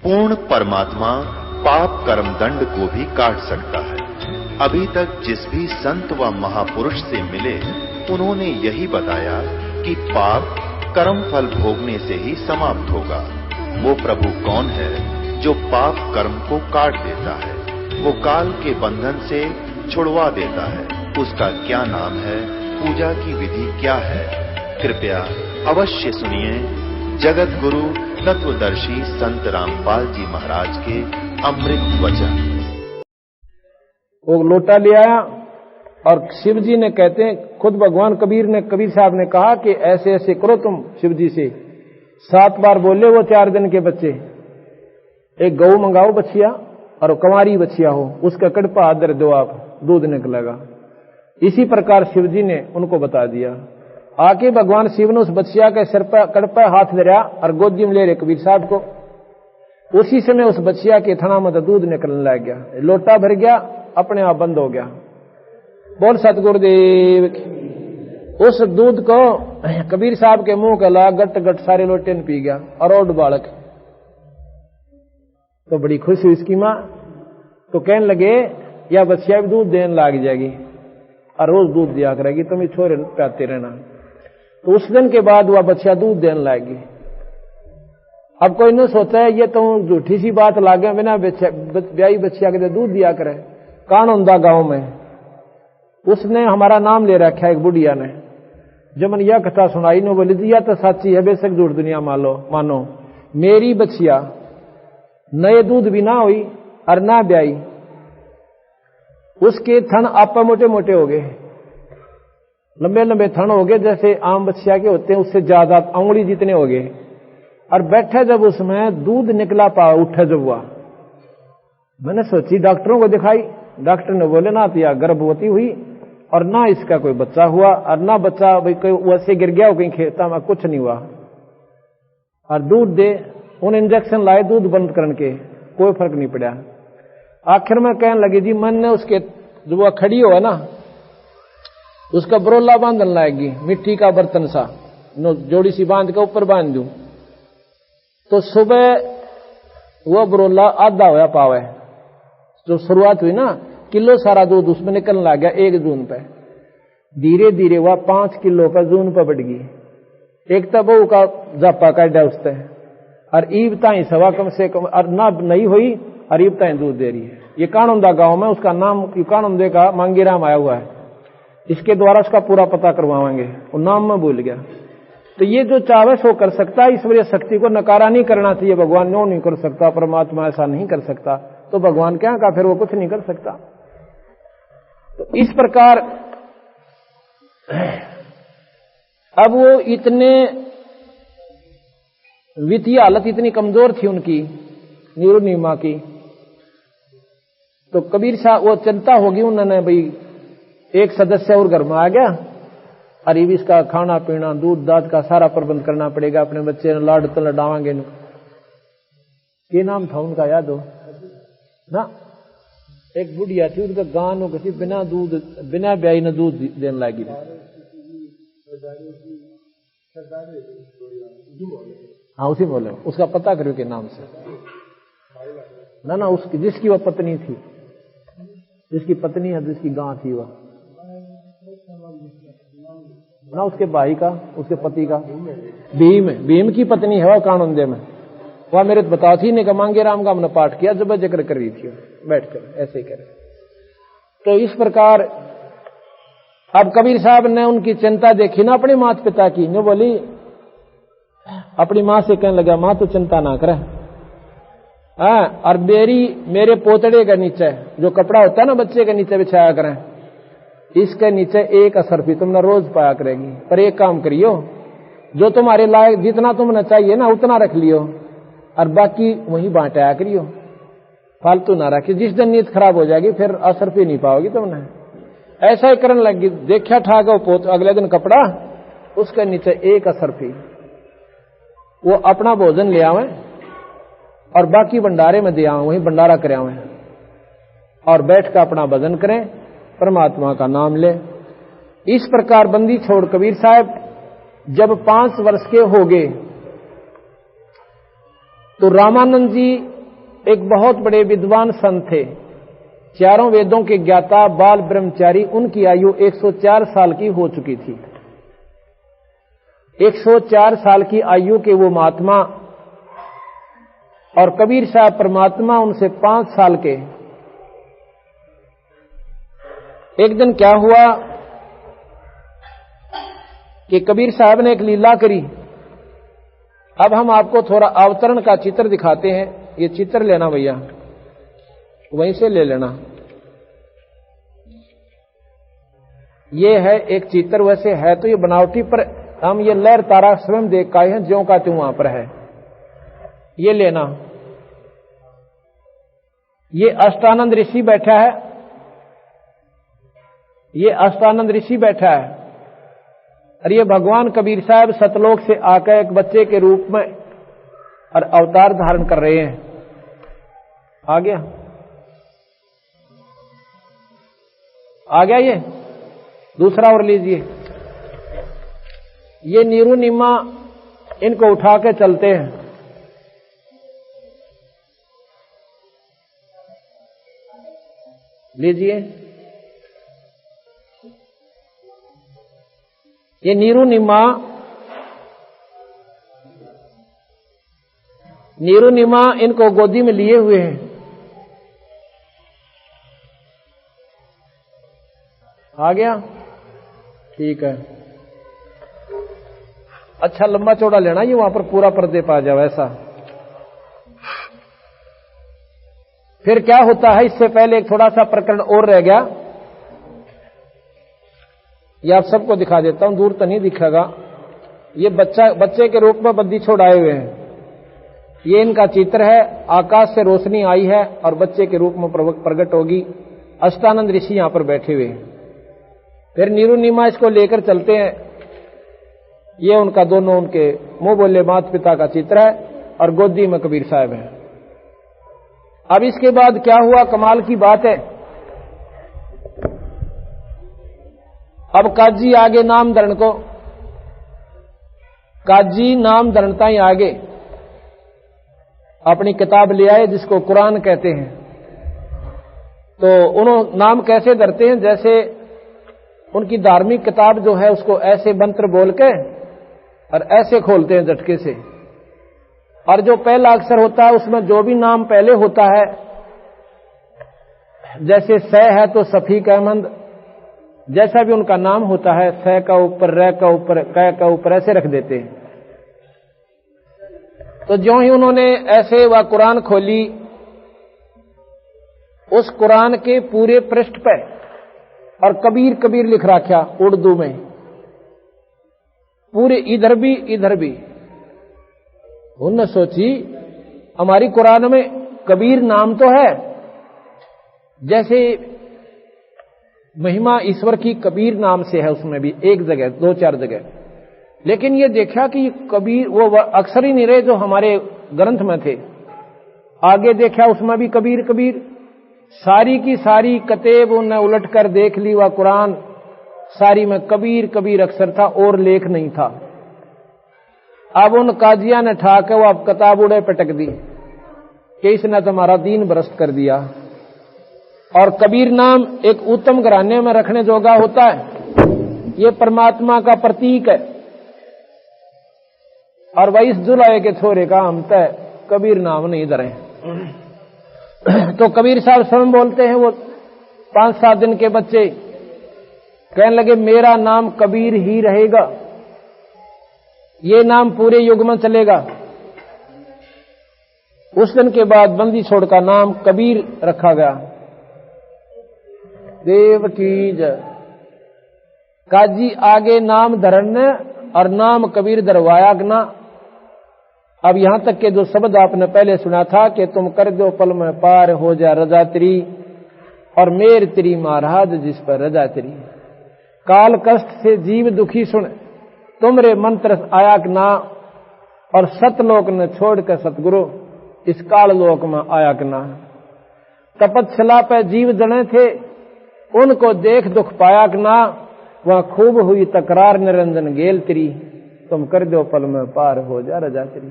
पूर्ण परमात्मा पाप कर्म दंड को भी काट सकता है। अभी तक जिस भी संत व महापुरुष से मिले उन्होंने यही बताया कि पाप कर्म फल भोगने से ही समाप्त होगा। वो प्रभु कौन है जो पाप कर्म को काट देता है, वो काल के बंधन से छुड़वा देता है। उसका क्या नाम है, पूजा की विधि क्या है? कृपया अवश्य सुनिए जगत गुरु तत्वदर्शी संत रामपाल जी महाराज के अमृत वचन। वो लोटा ले आया और शिव जी ने कहते हैं, खुद भगवान कबीर साहब ने कहा कि ऐसे ऐसे करो तुम शिव जी से। 7 बार बोले वो 4 दिन के बच्चे। एक गऊ मंगाओ बछिया और कंवारी बछिया हो, उसका कड़पा आदर दो आप, दूध निकलेगा। इसी प्रकार शिव जी ने उनको बता दिया। आके भगवान शिव ने उस बछिया के सिर पर कड़पा हाथ धरा और गोदी में ले रहे कबीर साहब को। उसी समय उस बछिया के थना में दूध निकलने लग गया, लोटा भर गया, अपने आप बंद हो गया। बोल सतगुरुदेव की। उस दूध को कबीर साहब के मुंह का ला गट गट सारे लोटे ने पी गया और और बालक तो बड़ी खुश हुई इसकी मां। तो कहने लगे या बच्चिया भी दूध देने लग जाएगी और रोज दूध दिया करेगी, तुम छोरे प्याते रहना। तो उस दिन के बाद वह बच्चिया दूध देने लगेगी। अब कोई न सोचा है ये तो झूठी सी बात लागे, बिना ब्याई बच्चिया के दूध दिया करे। कानूनदा गांव में उसने हमारा नाम ले रखा है एक बुढ़िया ने। जब मैंने यह कथा सुनाई ने बोली दिया तो सच्ची है, बेशक झूठ दुनिया मानो। मेरी बच्चिया नए दूध भी ना हुई और ना ब्याई, उसके थन आपा मोटे मोटे हो गए, लंबे लंबे थन हो गए जैसे आम बच्चिया के होते हैं, उससे ज्यादा उंगली जितने हो गए। और बैठे जब उसमें दूध निकला पा उठे जब हुआ, मैंने सोची डॉक्टरों को दिखाई। डॉक्टर ने बोले ना तो या गर्भवती हुई और ना इसका कोई बच्चा हुआ और ना बच्चा भाई कोई वैसे गिर गया हो कहीं खेता में, कुछ नहीं हुआ। और दूध दे उन इंजेक्शन लाए दूध बंद करने के, कोई फर्क नहीं पड़ा। आखिर में कहने लगी जी मैंने उसके जो वह खड़ी हो है ना उसका बरोला बांधने लाएगी, मिट्टी का बर्तन सा जोड़ी सी बांध के ऊपर बांध दूं तो सुबह वह बरोला आधा होया पावे। जो शुरुआत हुई ना किलो सारा दूध उसमें निकलने लग गया 1 जून पे। धीरे धीरे वह 5 किलो पर जून पर बढ़ गई। एक तो बहू का जापा काटा उससे और ईब ताई सवा कम से कम और ना नहीं हुई और ईब ताई दूध दे रही है। ये कानूनदा गांव में उसका नाम कानूनदे का मांगीराम आया हुआ है। इसके द्वारा उसका पूरा पता करवाएंगे, वो नाम में भूल गया। तो ये जो चाहे सो कर सकता है, ईश्वरीय शक्ति को नकारा नहीं करना चाहिए। भगवान नो नहीं कर सकता, परमात्मा ऐसा नहीं कर सकता, तो भगवान क्या का फिर वो कुछ नहीं कर सकता। तो इस प्रकार अब वो इतने वित्तीय हालत इतनी कमजोर थी उनकी नीमा की। तो कबीर साहब वो चिंता होगी उन्होंने भाई एक सदस्य और घर में आ गया और इसका खाना पीना दूध दाद का सारा प्रबंध करना पड़ेगा। अपने बच्चे ने लाड तो लडावांगे। क्या नाम था उनका याद हो ना? एक बुढ़िया थी, उनका गान हो गई बिना दूध बिना ब्याई ने दूध देने लगी। हाँ उसी बोले, उसका पता करो के नाम से ना उसकी जिसकी वह पत्नी थी, जिसकी पत्नी है, जिसकी गां थी वह ना उसके भाई का, उसके पति का भीम की पत्नी है वह कानूनदे में। वह मेरे बताओ थी ने मांगे राम का हमने पाठ किया जब जिक्र कर रही थी बैठकर ऐसे ही करे। तो इस प्रकार अब कबीर साहब ने उनकी चिंता देखी ना अपने माता पिता की। ने बोली अपनी मां से कहने लगा मां तो चिंता ना करे, और मेरे पोतड़े के नीचे जो कपड़ा होता है ना बच्चे के नीचे बिछाया करें, इसके नीचे एक असरफी तुमने रोज पाया करेगी। पर एक काम करियो, जो तुम्हारे लायक जितना तुमने चाहिए ना उतना रख लियो और बाकी वहीं बांटाया करियो, फालतू ना रखियो। जिस दिन नीयत खराब हो जाएगी फिर असरफी नहीं पाओगी तुमने। ऐसा ही करने लगी। देखा ठाक पोत अगले दिन कपड़ा, उसके नीचे एक असरफी। वो अपना भोजन ले आवे और बाकी भंडारे में दे आवे, वहीं भंडारा करे आवे और बैठ कर अपना भजन करें, परमात्मा का नाम ले। इस प्रकार बंदी छोड़ कबीर साहब जब 5 वर्ष के हो गए तो रामानंद जी एक बहुत बड़े विद्वान संत थे, चारों वेदों के ज्ञाता, बाल ब्रह्मचारी। उनकी आयु 104 साल की हो चुकी थी। 104 साल की आयु के वो महात्मा, और कबीर साहब परमात्मा उनसे 5 साल के। एक दिन क्या हुआ कि कबीर साहब ने एक लीला करी। अब हम आपको थोड़ा अवतरण का चित्र दिखाते हैं। ये चित्र लेना भैया, वहीं से ले लेना। ये है एक चित्र, वैसे है तो ये बनावटी, पर हम ये लहर तारा स्वयं देख पाए हैं, ज्यों का त्यों वहां पर है। ये लेना। ये अष्टानंद ऋषि बैठा है, ये अष्टानंद ऋषि बैठा है, और ये भगवान कबीर साहब सतलोक से आकर एक बच्चे के रूप में और अवतार धारण कर रहे हैं। आ गया, आ गया। ये दूसरा और लीजिए। ये नीरू निम्मा, इनको उठा के चलते हैं। लीजिए। ये नीरू निम्मा, नीरू निम्मा इनको गोदी में लिए हुए हैं। आ गया, ठीक है। अच्छा लंबा चौड़ा लेना, ये वहां पर पूरा पर्दे पा जाओ ऐसा। फिर क्या होता है, इससे पहले एक थोड़ा सा प्रकरण और रह गया, ये आप सबको दिखा देता हूं, दूर तो नहीं दिखेगा। ये बच्चे के रूप में बद्दी छोड़ाए हुए हैं। ये इनका चित्र है। आकाश से रोशनी आई है और बच्चे के रूप में प्रकट होगी। अष्टानंद ऋषि यहां पर बैठे हुए हैं। फिर नीरू निमा इसको लेकर चलते हैं। ये उनका दोनों, उनके मुंह बोले माता पिता का चित्र है, और गोदी में कबीर साहब हैं। अब इसके बाद क्या हुआ, कमाल की बात है। अब काजी आगे नाम धरण को, काजी नाम धरणता ही आगे अपनी किताब ले आए, जिसको कुरान कहते हैं। तो उन्होंने नाम कैसे धरते हैं, जैसे उनकी धार्मिक किताब जो है उसको ऐसे मंत्र बोल के और ऐसे खोलते हैं झटके से, और जो पहला अक्षर होता है उसमें जो भी नाम पहले होता है, जैसे स है तो सफीक अहमद, जैसा भी उनका नाम होता है, स का ऊपर, र का ऊपर, क का ऊपर ऐसे रख देते हैं। तो ज्यों ही उन्होंने ऐसे वह कुरान खोली, उस कुरान के पूरे पृष्ठ पे और कबीर कबीर लिख रखा उर्दू में, पूरे इधर भी इधर भी। उन्होंने सोची हमारी कुरान में कबीर नाम तो है, जैसे महिमा ईश्वर की कबीर नाम से है, उसमें भी एक जगह, 2-4 जगह। लेकिन ये देखा कि कबीर वो अक्षर ही नहीं रहे जो हमारे ग्रंथ में थे। आगे देखा उसमें भी कबीर कबीर, सारी की सारी कतेब उन्हें उलट कर देख ली, वह कुरान सारी में कबीर कबीर अक्षर था और लेख नहीं था। अब उन काजिया ने ठाके वो अब किताब उड़े पटक दी कि इसने तुम्हारा दीन भ्रष्ट कर दिया। और कबीर नाम एक उत्तम घराने में रखने जोगा होता है, ये परमात्मा का प्रतीक है। और वही इस जुलाए के छोरे का हम तय कबीर नाम नहीं धरे। तो कबीर साहब स्वयं बोलते हैं, वो 5-7 दिन के बच्चे कहने लगे मेरा नाम कबीर ही रहेगा, ये नाम पूरे युग में चलेगा। उस दिन के बाद बंदी छोड़ का नाम कबीर रखा गया। देव की जय। काजी आगे नाम धरण और नाम कबीर धरवाया गना। अब यहां तक के जो शब्द आपने पहले सुना था कि तुम कर दो पल में पार हो जा रजा तेरी, और मेर तेरी महाराज जिस पर रजा तेरी। काल कष्ट से जीव दुखी सुन, तुमरे मंत्र आया ना, और सतलोक ने छोड़कर सतगुरु इस काल लोक में आया ना। तपच्छला पे जीव जने थे, उनको देख दुख पाया ना, वहां खूब हुई तकरार निरंजन गेल तेरी, तुम कर दो पल में पार हो जा रजा तेरी।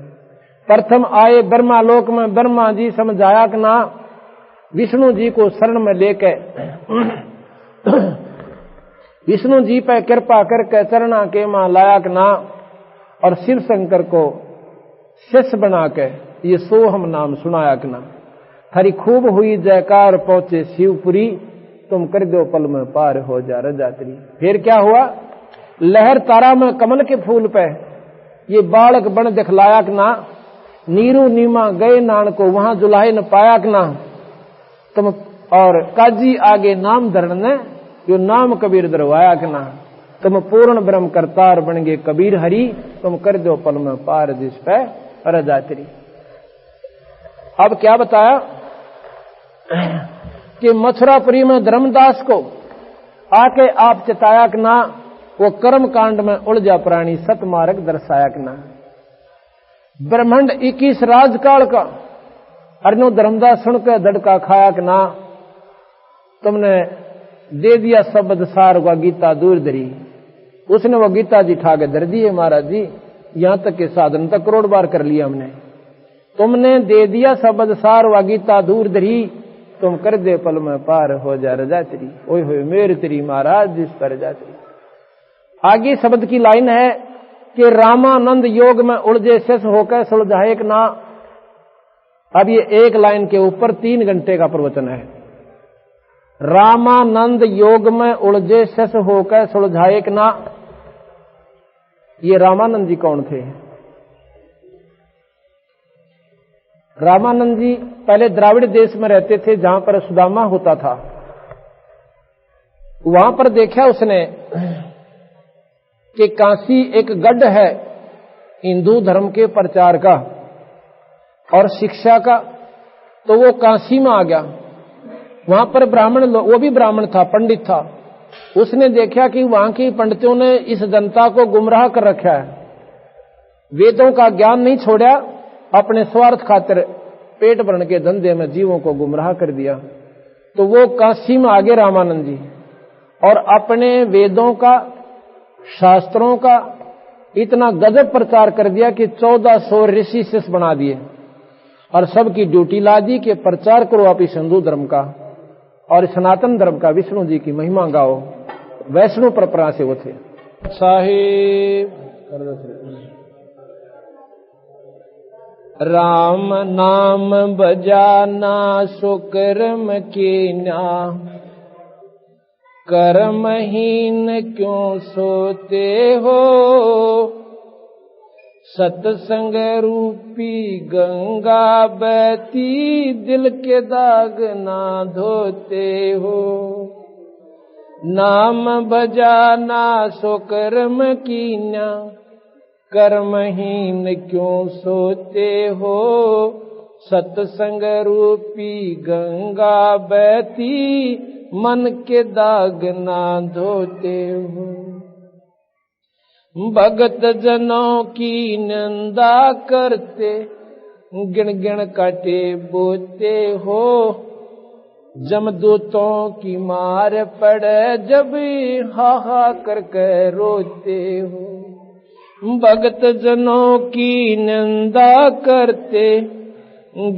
प्रथम आए ब्रह्मा लोक में, ब्रह्मा जी समझाया कि ना विष्णु जी को शरण में लेके विष्णु जी पे कृपा करके चरणा के मां लाया कि ना, और शिव शंकर को शिष्य बना के ये सोहम नाम सुनाया कि ना। थारी खूब हुई जयकार पहुंचे शिवपुरी, तुम कर दो पल में पार हो जा रजात्री। फिर क्या हुआ, लहर तारा में कमल के फूल पे ये बालक बन दिखलाया कि ना, नीरू नीमा गए नान को वहां जुलाहे न पाया कि ना, तुम और काजी आगे नाम धरण ने यो नाम कबीर दरवाया कि ना, तुम पूर्ण ब्रह्म करतार बन गए कबीर हरि, तुम कर दो पल में पार जिस पे रजात्री। अब क्या बताया कि मथुरापुरी में धर्मदास को आके आप चिताया कि ना, वो कर्म कांड में उलझा प्राणी सतमार्ग दर्शाया कि ना। ब्रह्मांड 21 राजकाल का अर्नो धर्मदास सुनकर धड़का खाया कि ना, तुमने दे दिया शब्द सार व गीता दूर धरी। उसने वो गीता जी ठाके धर दी है महाराज जी, यहां तक के साधन तक करोड़ बार कर लिया हमने। तुमने दे दिया शब्द सार व गीता दूर धरी, तुम कर दे पल में पार हो जा रजात्री। ओए होए मेरे तेरी महाराज जिस पर रजात्री। आगे शब्द की लाइन है कि रामानंद योग में उलझे शेष होकर सुलझाए कि ना। अब ये एक लाइन के ऊपर 3 घंटे का प्रवचन है। रामानंद योग में उलझे शेष होकर सुलझाए कि ना। ये रामानंद जी कौन थे? रामानंद जी पहले द्राविड़ देश में रहते थे, जहां पर सुदामा होता था। वहां पर देखा उसने कि काशी एक गढ़ है हिंदू धर्म के प्रचार का और शिक्षा का, तो वो काशी में आ गया। वहां पर ब्राह्मण लोग, वो भी ब्राह्मण था, पंडित था। उसने देखा कि वहां की पंडितों ने इस जनता को गुमराह कर रखा है, वेदों का ज्ञान नहीं छोड़ा, अपने स्वार्थ खातिर पेट भरने के धंधे में जीवों को गुमराह कर दिया। तो वो काशी में आगे रामानंद जी और अपने वेदों का, शास्त्रों का इतना गजब प्रचार कर दिया कि 1400 ऋषि शिष्य बना दिए और सबकी ड्यूटी ला दी कि प्रचार करो आप इस हिंदू धर्म का और सनातन धर्म का, विष्णु जी की महिमा गाओ। वैष्णव परंपरा से वो थे। साहिब राम नाम बजाना सो कर्म कीना, कर्महीन क्यों सोते हो, सत्संग रूपी गंगा बहती दिल के दाग ना धोते हो। नाम बजाना सो कर्म कीना, कर्महीन क्यों सोते हो, सत्संग रूपी गंगा बहती मन के दाग ना धोते हो। भगत जनों की निंदा करते, गिण गिण काटे बोते हो, जमदूतों की मार पड़े जब हा करके रोते हो। भगत जनों की निंदा करते,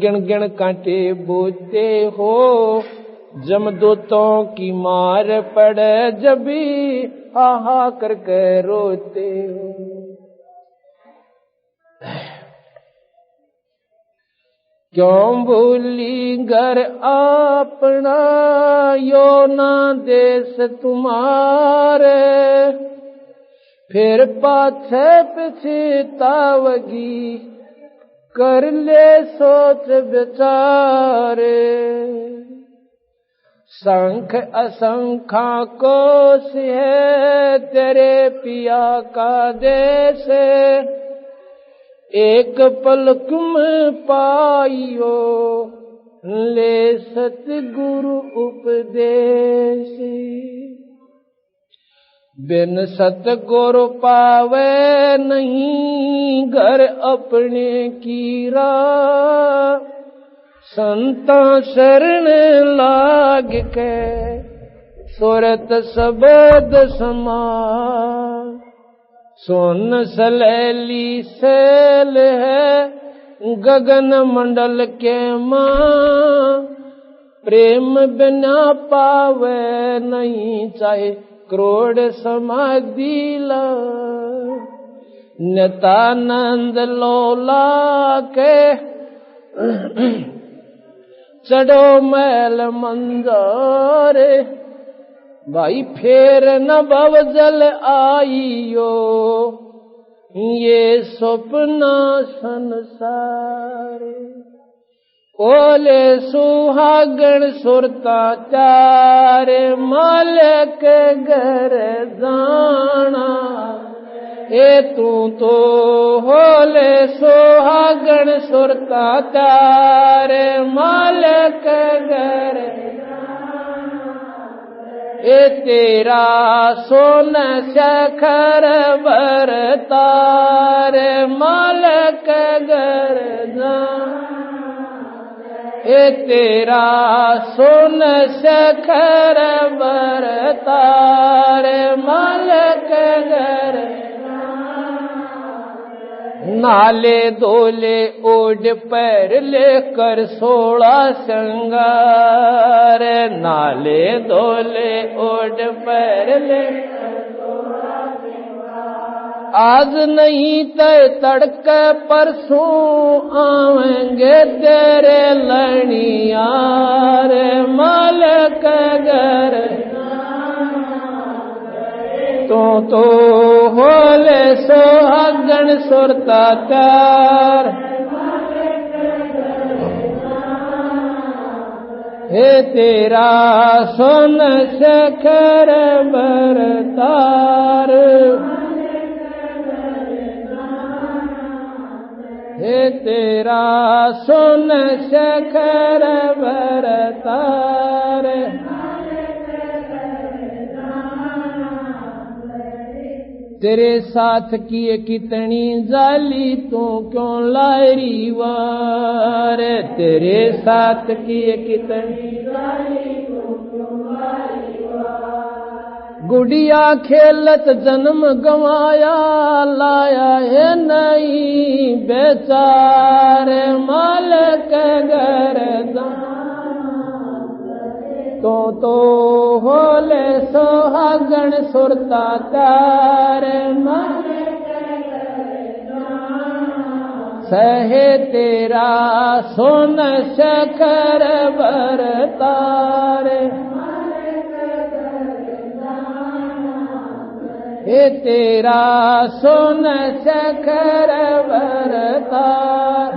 गिण गिण काटे बोते हो, जमदूतों की मार पड़े जब हा करके रोते हो। क्यों भूली घर अपना, यो ना देश तुम्हारे, फिर पाछे पछतावगी कर ले सोच विचारे। संख असंखा कोश है तेरे पिया का देश, एक पलक में पाइयो ले सतगुरु उपदेश। बिन सतगुरु पावे नहीं घर अपने की राह, संता शरण लाग के सुरत शब्द समान। सोन सलैली सैल है गगन मंडल के मां प्रेम बिना पावे नहीं, चाहे करोड़ समाधि ला। नित्यानंद लोला के चढ़ो महल मंदिर, भाई फेर न भव जल आइयो, ये स्वप्ना संसार। ओले सुहागण सुरता चार, मालिक घर जाना। ए तू तो होले सुहागण सुरता चार, मालिक घर। ए तेरा सोन शखर बरतार, मालिक घर जाना। ए तेरा सोन शखर बरतार, मालिक घर। नाले दोले ओढ़ पैर लेकर 16 श्रृंगार, नाले दोले ओढ़ पैर लेकर 16 श्रृंगार। आज नहीं तय तड़के परसों आवेंगे तेरे लड़ियार, मालिक घर। तो होले सुहागण सुरता चार, हे तेरा सोन शखर बरतार। हे तेरा सोन शखर बरतार। तेरे साथ किए कितनी जाली तू क्यों लारी वार, तेरे साथ किए कितनी जाली तू क्यों लारी वार। गुड़िया खेलत जन्म गंवाया, लाया है नहीं बेचार, मालिक घर तो होले सुहागण सुरता चार, सहे तेरा सोन शखर बरतार। हे तेरा सोन शखर बरतार।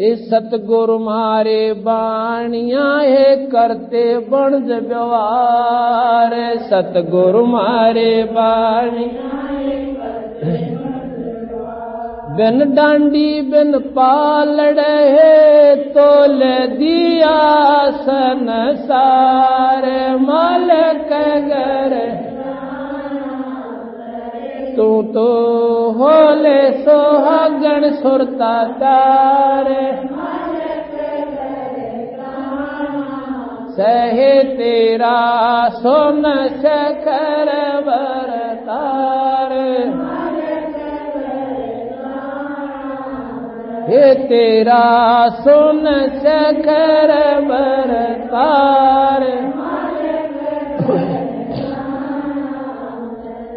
इस सतगुरु मारे बाणिया है करते बनज व्यवहार, सतगुरु मारे बाणिया बिन डांडी बिन पालड़ है, तोले दिया संसार, मालिक घर। तू तो होले सुहागण सुरता चार, सहे तेरा सोन शखर बरतार। हे तेरा सोन शखर बरतार।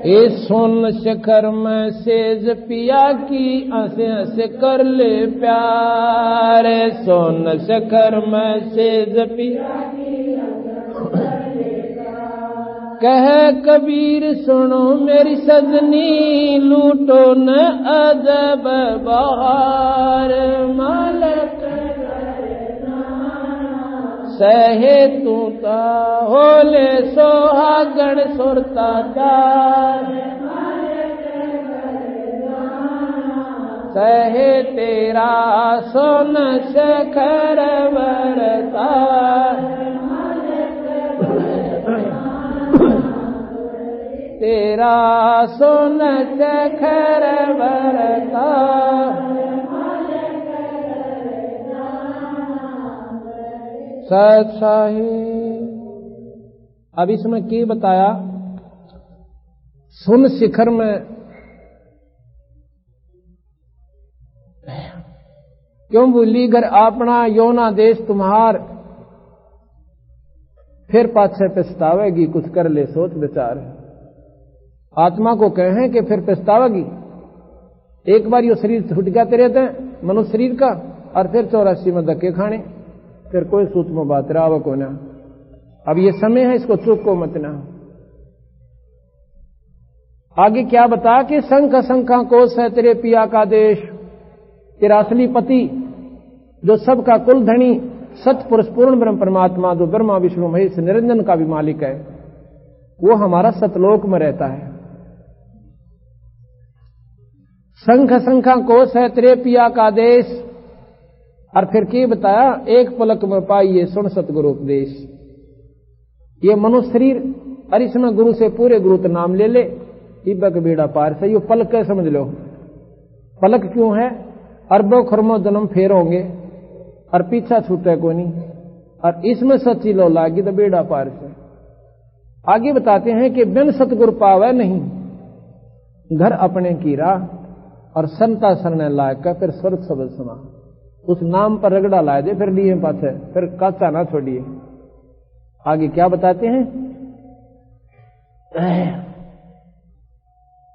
ए सोन शिखर में सेज पिया की हंसे हंसे कर ले प्यार, सोन शिखर में सेज पिया की कह कबीर सुनो मेरी सजनी, लूटो न अजब बहार, मालिक सहे तू ता होले सुहागण सुरता चार, सहे तेरा सोन शखर बरतार। तेरा सोन शखर बरतार। सत साहिब अब इसमें क्या बताया, सुन शिखर में क्यों भूली घर अपना योना देश तुम्हार, फिर पाछे पछतावेगी कुछ कर ले सोच विचार। आत्मा को कहें कि फिर पछतावेगी, एक बार यो शरीर छूट गया तेरे थे मनुष्य शरीर का, और फिर 84 में धक्के खाने, फिर कोई सूक्ष्म बात राव को ना। अब ये समय है, इसको चूको मत ना। आगे क्या बता कि शंख शंखा कोश है तेरे पिया का देश, तेरा असली पति जो सबका कुल धनी सतपुरुष पूर्ण ब्रह्म परमात्मा जो ब्रह्मा विष्णु महेश निरंजन का भी मालिक है, वो हमारा सतलोक में रहता है। शंख शंखा कोश है तेरे पिया का देश, और फिर क्या बताया, एक पलक में पाइए सुन सतगुरु उपदेश। ये मनुष्य शरीर, और इसमें गुरु से पूरे गुरु नाम ले ले, इबक बेड़ा पार से। यो पलक है, समझ लो पलक क्यों है, अरबों खरबों जन्म फेर होंगे और पीछा छूटे को नहीं, और इसमें सच्ची लो लागी तो बेड़ा पार से। आगे बताते हैं कि बिन सतगुरु पावे नहीं, घर अपने की राह, और संता सरने लायक का फिर स्वर्ग सबल समा। उस नाम पर रगड़ा लाए दे फिर लिए पाछे, फिर काचा ना छोड़िए। आगे क्या बताते हैं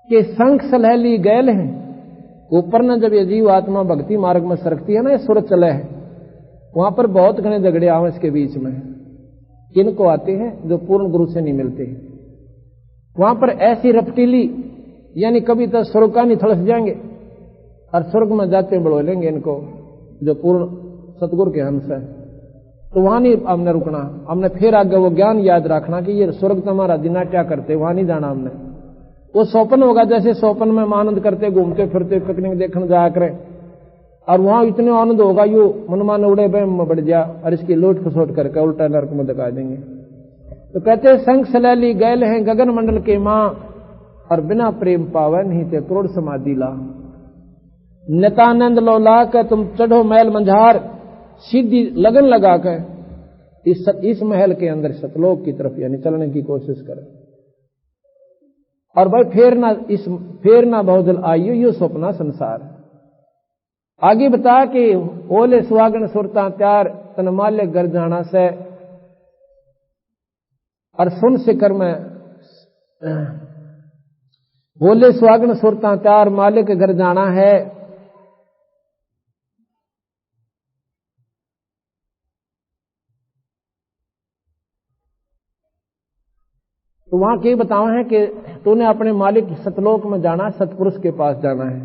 कि शंख सलहली गैल है, ऊपर न जब ये जीव आत्मा भक्ति मार्ग में सरकती है ना, ये सुर चले है, वहां पर बहुत घने झगड़े आवे इसके बीच में। किनको आते हैं, जो पूर्ण गुरु से नहीं मिलते, वहां पर ऐसी रपटीली, यानी कभी तो स्वर्ग का नहीं थलस जाएंगे, और स्वर्ग में जाते बढ़ो लेंगे इनको जो पूर्ण सतगुरु के हंस है। तो वहां नहीं हमने रुकना, हमने फिर आगे वो ज्ञान याद रखना कि ये स्वर्ग तुम्हारा दिना क्या करते, वहां नहीं जाना हमने। वो सोपन होगा, जैसे सोपन में आनंद करते घूमते फिरते पिकनिक देखने जाया करें, और वहां इतने आनंद होगा यू मनमान उड़े बहम में बढ़ जा, और इसकी लोट खसोट करके उल्टा नरक में दिखा देंगे। तो कहते शंख सलैली गैल हैं गगन मंडल के मां, और बिना प्रेम पावे नहीं थे करोड़ समाधि ला। नितानंद लो ला कर तुम चढ़ो मैल मंझार, सीधी लगन लगा कर इस महल के अंदर सतलोक की तरफ यानी चलने की कोशिश करें। और भाई फेर ना बहुदल आइयो यो स्वप्ना संसार। आगे बता कि ओले सुहागन सुरता त्यार तन माल्य घर जाना से, और सुन शिखर में बोले सुहागन सुरता त्यार मालिक के घर जाना है। तो वहां क्या बताओ है कि तूने अपने मालिक सतलोक में जाना, सतपुरुष के पास जाना है।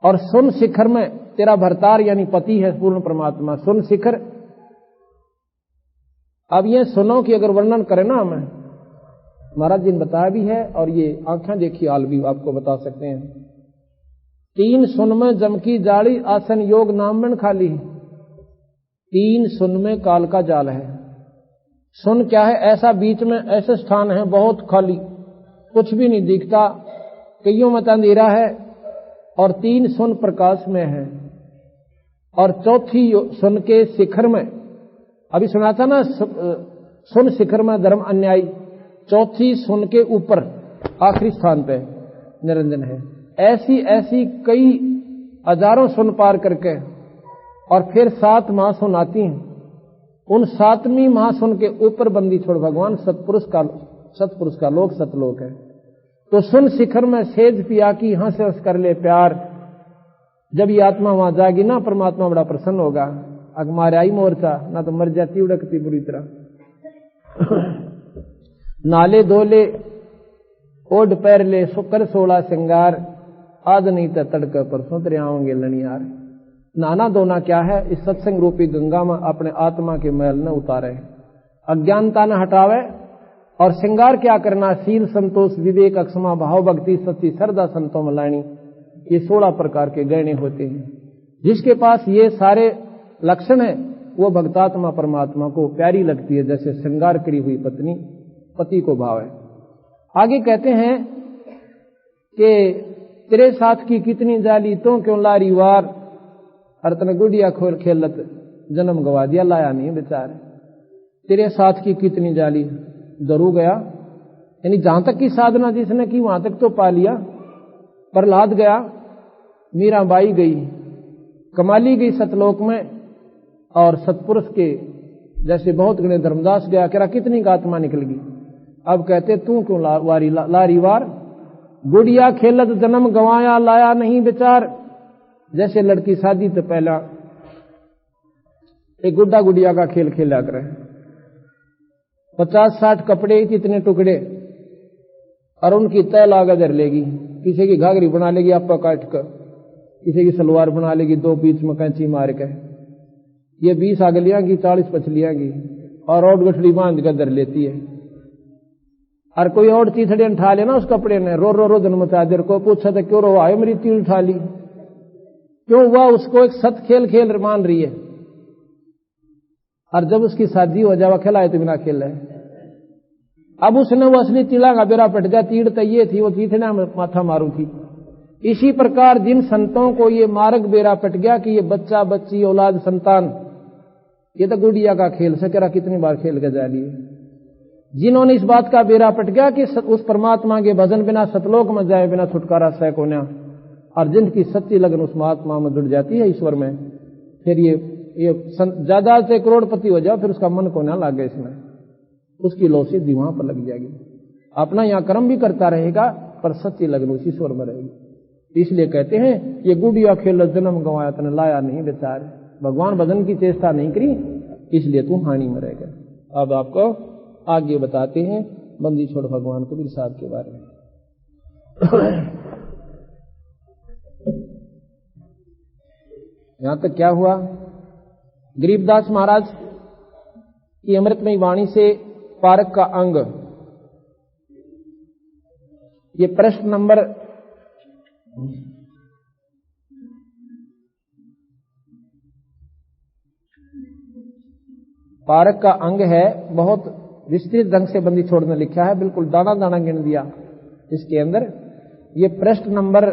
और सुन शिखर में तेरा भरतार यानी पति है पूर्ण परमात्मा, सुन शिखर। अब ये सुनो कि अगर वर्णन करें ना हमें, महाराज जी ने बताया भी है, और ये आंखें देखी हाल भी आपको बता सकते हैं। 3 सुन में जम की जाली, आसन योग नाम में खाली। 3 सुन में काल का जाल है। सुन क्या है, ऐसा बीच में ऐसे स्थान है बहुत खाली, कुछ भी नहीं दिखता, कईयों में अंधेरा है, और 3 सुन प्रकाश में है। और चौथी सुन के शिखर में, अभी सुना था ना, सुन शिखर में धर्म अन्यायी, चौथी सुन के ऊपर आखिरी स्थान पे निरंजन है। ऐसी ऐसी कई हजारों सुन पार करके, और फिर 7 महासुन आती हैं। उन 7वीं महासुन के ऊपर बंदी छोड़ भगवान सतपुरुष का लोक सतलोक है। तो सुन शिखर में सेज पिया की हंस हंस कर ले प्यार। जब ये आत्मा वहां जाएगी ना, परमात्मा बड़ा प्रसन्न होगा। अगमारे आई मोर्चा ना तो मर जाती उड़कती बुरी तरह। नाले धोले ओढ़ पैर ले सुकर 16 श्रृंगार, आज नहीं तो तड़के परसों तेरे आओगे लनियार। नाना धोना क्या है, इस सत्संग रूपी गंगा में अपने आत्मा के मैल न उतारे, अज्ञानता न हटावे। और श्रृंगार क्या करना, शील संतोष विवेक अक्षमा भाव भक्ति सच्ची श्रद्धा संतों में लानी, ये 16 प्रकार के गहने होते हैं। जिसके पास ये सारे लक्षण है वो भक्तात्मा परमात्मा को प्यारी लगती है, जैसे श्रृंगार करी हुई पत्नी पति को भाव है। आगे कहते हैं कि तेरे साथ की कितनी जाली तो क्यों लारी वार, और तने गुड़िया खोल खेलत जन्म गवा दिया, लाया नहीं बेचारे। तेरे साथ की कितनी जाली, जरूर गया, यानी जहां तक की साधना जिसने की वहां तक तो पा लिया। प्रहलाद गया, मीराबाई गई, कमाली गई सतलोक में, और सतपुरुष के जैसे बहुत गणे धर्मदास गया, कह रहा कितनी का आत्मा निकल गई। अब कहते तू क्यों लारी वार, गुड़िया खेलत जन्म गवाया लाया नहीं विचार। जैसे लड़की शादी तो पहला एक गुड्डा गुड़िया का खेल खेला करे, 50-60 कपड़े इतने टुकड़े, और उनकी तय लागत धर लेगी। किसी की घाघरी बना लेगी आपका काट कर, किसी की सलवार बना लेगी 2 बीच में कैंची मार के, ये 20 आगलियां की 40 पछलियां की, और और गठड़ी बांध कर धर लेती है। और कोई और चीथड़े उठा लेना उस कपड़े ने, रो रो रो दिन मुतादिर को पूछा था क्यों रो आए, मेरी तीन उठा ली क्यों हुआ, उसको एक सत खेल खेल मान रही है। और जब उसकी शादी हो जावा खिलाए तो बिना खेल रहे। अब उसने वो असली तिला का बेरा पट गया, तीड़ तो ये थी, वो तीथना माथा मारू थी। इसी प्रकार जिन संतों को ये मार्ग बेरा पट गया कि ये बच्चा बच्ची औलाद संतान, ये तो गुड़िया का खेल सकेरा कितनी बार खेल के जा लिए। जिन्होंने इस बात का बेरा पट गया कि उस परमात्मा के भजन बिना सतलोक में जाए बिना छुटकारा सह को ना, और जिनकी सच्ची लगन उस महात्मा में जुड़ जाती है ईश्वर में, फिर ये ज्यादा से करोड़पति हो जाओ फिर उसका मन को ना लागे, इसमें उसकी लो सीधी वहां पर लग जाएगी। अपना यहाँ कर्म भी करता रहेगा पर सच्ची लगन उस ईश्वर में रहेगी। इसलिए कहते हैं ये गुड़िया खेल जन्म गंवाया तने लाया नहीं बेचार, भगवान भजन की चेष्टा नहीं करी इसलिए तू हानि में रह गया। अब आपको आगे बताते हैं बंदी छोड़ भगवान कबीर साहब के बारे में। यहां तक क्या हुआ, गरीबदास महाराज की अमृतमयी वाणी से पारक का अंग, ये प्रश्न नंबर 'पारक का अंग है, बहुत विस्तृत ढंग से बंदी छोड़ने लिखा है, बिल्कुल दाना दाना गिन दिया इसके अंदर। ये प्रश्न नंबर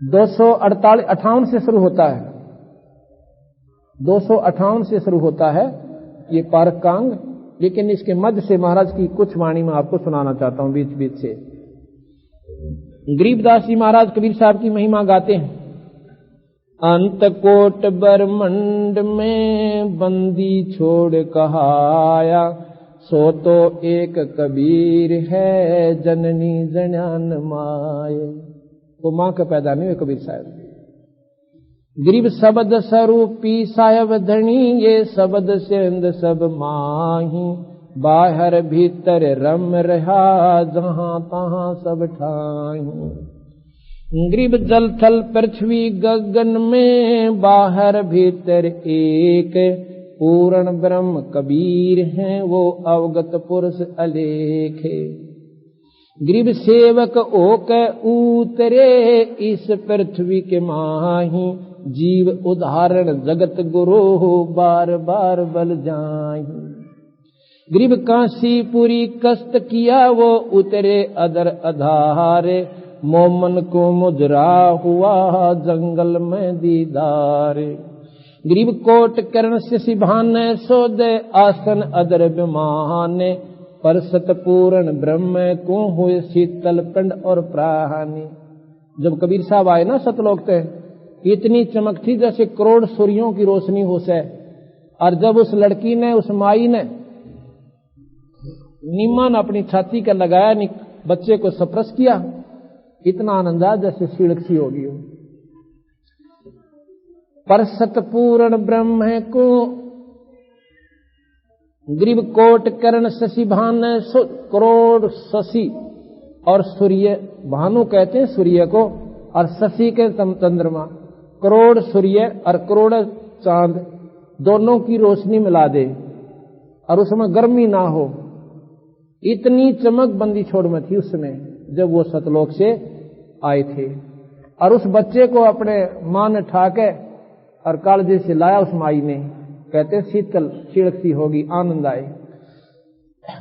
258 से शुरू होता है, 258 से शुरू होता है ये पारक का अंग। लेकिन इसके मध्य से महाराज की कुछ वाणी में आपको सुनाना चाहता हूं बीच बीच से। गरीबदास जी महाराज कबीर साहब की महिमा गाते हैं। अंत कोट ब्रह्मंड में बंदी छोड़ कहाया, सो तो एक कबीर है जननी जन्यान माए। वो मां का पैदा नहीं हुए कबीर साहब। गरीब शब्द स्वरूपी साहब धनी, ये शब्द सेंद सब माही, बाहर भीतर रम रहा जहां तहां सब ठाही। गरीब जल थल पृथ्वी गगन में, बाहर भीतर एक, पूर्ण ब्रह्म कबीर हैं वो अवगत पुरुष अलेख। गरीब सेवक ओक उतरे इस पृथ्वी के माही, जीव उदाहरण जगत गुरु बार बार बल जाही। गरीब काशीपुरी कष्ट किया वो उतरे अदर आधारे, मोमन को मुजरा हुआ जंगल में दीदार। गरीब कोट करण से सिभान सोदे आसन अदर बिमाने, पर सतपूर्ण ब्रह्म को हुए शीतल पिंड और प्राणी। जब कबीर साहब आए ना सतलोक से, इतनी चमक थी जैसे करोड़ सूर्यों की रोशनी हो से। और जब उस लड़की ने, उस माई ने निमन अपनी छाती का लगाया, बच्चे को स्पर्श किया, इतना आनंद आया जैसे सीढ़ सी होगी। पर सतपूर्ण ब्रह्म को गरीब कोट करण शशि भान, करोड़ शशि और सूर्य, भानु कहते हैं सूर्य को, और शशि के चंद्रमा, करोड़ सूर्य और करोड़ चांद, दोनों की रोशनी मिला दे और उसमें गर्मी ना हो। इतनी चमक बंदी छोड़ में थी उसमें जब वो सतलोक से आए थे। और उस बच्चे को अपने मां ने ठाके और कालजे से लाया उस माई ने, कहते शीतल छिड़कती होगी, आनंद आए।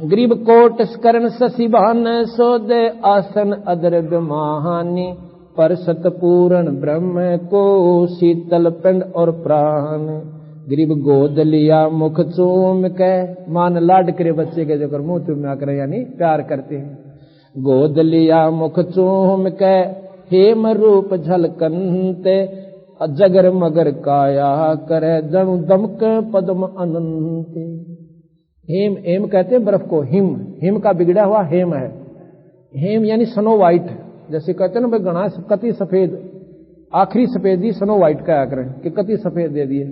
गरीब कोट करण शशि भान, सोदे आसन अदर महानी, पर सतपूर्ण ब्रह्म को शीतल पिंड और प्राण। गरीब गोद लिया मुख चूम के, मान लाड करे बच्चे के, जो मुंह चूम्या करे यानी प्यार करते हैं। गोद लिया मुख चूम के हेम रूप झलकंते जगर मगर काया करे जनु दमक पद्म अनंत। हेम, हेम कहते हैं बर्फ को, हिम, हिम का बिगड़ा हुआ हेम है। हेम यानी स्नो वाइट, जैसे कहते हैं ना भाई गणा कति सफेद, आखिरी सफेदी स्नो वाइट का करें कि कति सफेद दे दिए।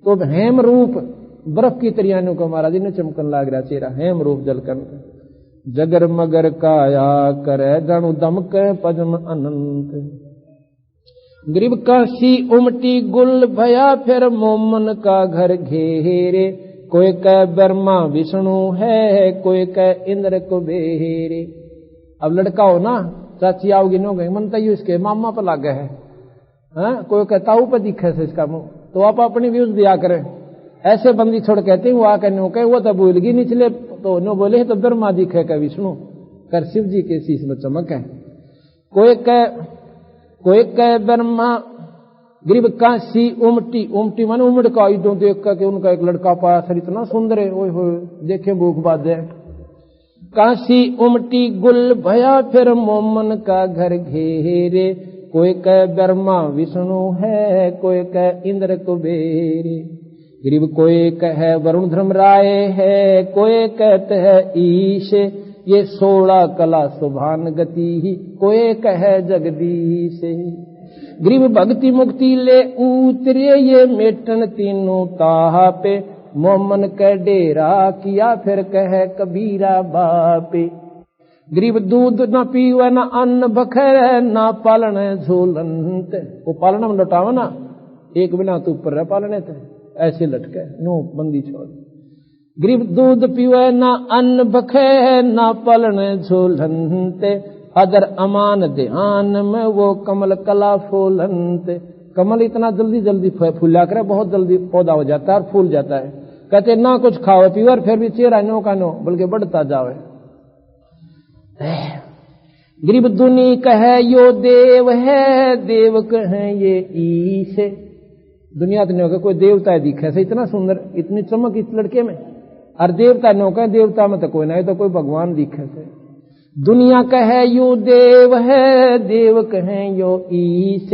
तो हेम रूप बर्फ की तरियानों को महाराज ने चमकन लाग रहा चेहरा, हेम रूप जलकन जगर मगर काया करे जनु दमक पद्म अनंत। ग्रीब काशी उमटी गुल भया फिर मोमन का घर घेरे, कोई कह ब्रह्मा विष्णु है कोई कह इंद्र कुबेरे। अब लड़का हो ना, चाची आओगी नो गई मन तयू इसके मामा पर लागे है, कोई कहता ऊपर दिखे से इसका मुंह, तो आप अपनी व्यूज दिया करें। ऐसे बंदी छोड़ कहते हैं वो आकर नो कहे वो तो भूल गई निचले, तो नो बोले तो ब्रह्मा दिखे का विष्णु कर शिव जी के शीश में चमक है। कोई कह ब्रह्मा ग्रीब काशी उमटी, उमटी मन उमड़ का आयुधों देख कर उनका एक लड़का पाया सर इतना सुंदर है, ओए होए देखे भूख बाजे। काशी उमटी गुल भया फिर मोमन का घर घेरे, कोई कह ब्रह्मा विष्णु है कोई कह इंद्र कुबेरे। ग्रीब कोई कह वरुण धर्मराय है कोई कहते है ईश, ये 16 कला सुभान गति ही कोई कह जगदीश। ग्रीब भक्ति मुक्ति ले उतरे ये मेटन तीनों ताहा पे, मोमन के डेरा किया फिर कह कबीरा बापे। ग्रीब दूध न पीवे न अन्न बखरे न पालन झूलंत, वो पालन में लौटावा ना एक बिना तू ऊपर रह पालने थे ऐसे लटके नो बंदी छोड़। ग्रीब दूध पीवे न अन्न बखे न पालन झूलंत, अदर अमान ध्यान में वो कमल कला फूलंत। कमल इतना जल्दी जल्दी फूला करे, बहुत जल्दी पौधा हो जाता है और फूल जाता है। कहते ना कुछ खाओ पीवर फिर भी चेहरा नो का नो बल्कि बढ़ता जावे। ग्रीब दुनी कहे यो देव है देव कहे ये ईश, दुनिया तो नहीं होगा कोई देवता दिखे से इतना सुंदर इतनी चमक इस लड़के में, और देवता नो कहे देवता में तो कोई ना, तो कोई भगवान दिखे से। दुनिया कहे यो देव है देव कहे यो ईश,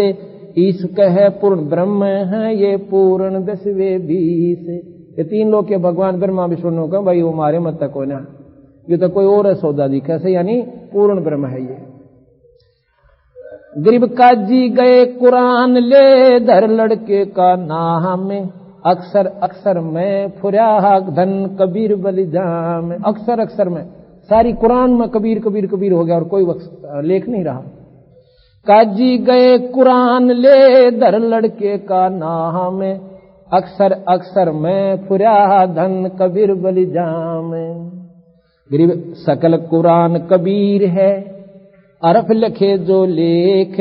ईश कहे पूर्ण ब्रह्म है ये पूर्ण 10वें 20। ये 3 लोग के भगवान ब्रह्मा विष्णु का भाई वो हमारे मत तक कोई ना, ये तो कोई और सौदा दिखा से, यानी पूर्ण ब्रह्म है ये। गरीब काजी गए कुरान ले धर लड़के का नाम, अक्सर अक्सर में फुरा धन कबीर बलिदाम। अक्सर अक्सर में सारी कुरान में कबीर कबीर कबीर हो गया और कोई लेख नहीं रहा। काजी गए कुरान ले धर लड़के का नाम, अक्सर अक्सर में फुरा धन कबीर बलिदाम। गरीब सकल कुरान कबीर है अरफ लिखे जो लेख,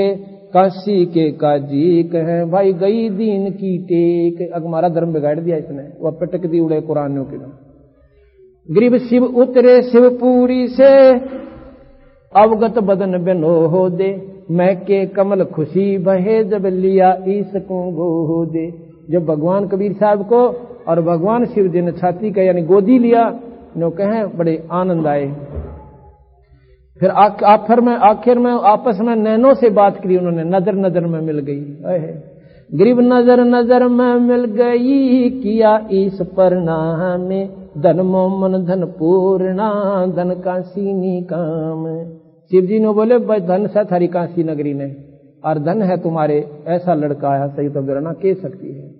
काशी के काजी कहे भाई गई दीन की टेक। हमारा धर्म बिगाड़ दिया इसने, वह पटक दी उड़े कुरानों के। गरीब शिव उतरे शिवपुरी से अवगत बदन बनो हो दे, मैं के कमल खुशी बहे जब लिया ईस को गोदे। जब भगवान कबीर साहब को और भगवान शिव जी ने छाती का यानी गोदी लिया, नो कहे बड़े आनंद आए। फिर आखिर में आपस में नैनों से बात की उन्होंने, नजर नजर में मिल गई। गरीब नजर नजर में मिल गई किया इस परिणाम, धन मोमन धन पूर्णा धन काशी काम। शिव जी ने बोले भाई धन सा थारी काशी नगरी ने, और धन है तुम्हारे ऐसा लड़का आया सही तो बिरना कह सकती है।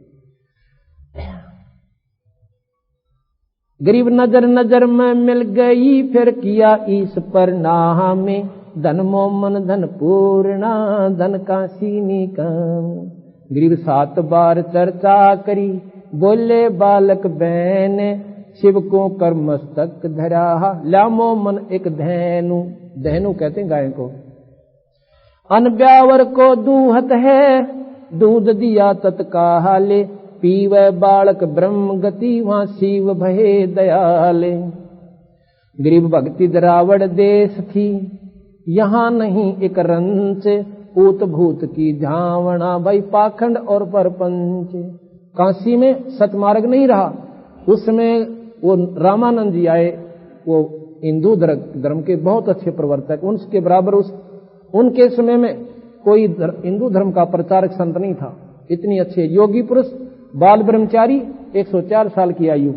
गरीब नजर नजर में मिल गई फिर किया इस परिणाम, धन मोमन धन पूर्णा धन काशी काम। गरीब 7 बार चर्चा करी बोले बालक बहन, शिव को कर मस्तक धरा ला मोमन एक धैनु। धैनु कहते हैं गाय को। अन ब्यावर को दूहत है दूध दिया तत्काले, पीवे बालक ब्रह्म गति वहां शिव भये दयाले। गरीब भक्ति द्रावड़ देश थी यहाँ नहीं एक रंच, ऊत भूत की झावना भाई पाखंड और परपंच। काशी में सतमार्ग नहीं रहा, उसमें वो रामानंद जी आए, वो हिंदू धर्म के बहुत अच्छे प्रवर्तक, उनके बराबर उनके समय में कोई हिंदू धर्म का प्रचारक संत नहीं था। इतनी अच्छे योगी पुरुष, बाल ब्रह्मचारी, 104 साल की आयु,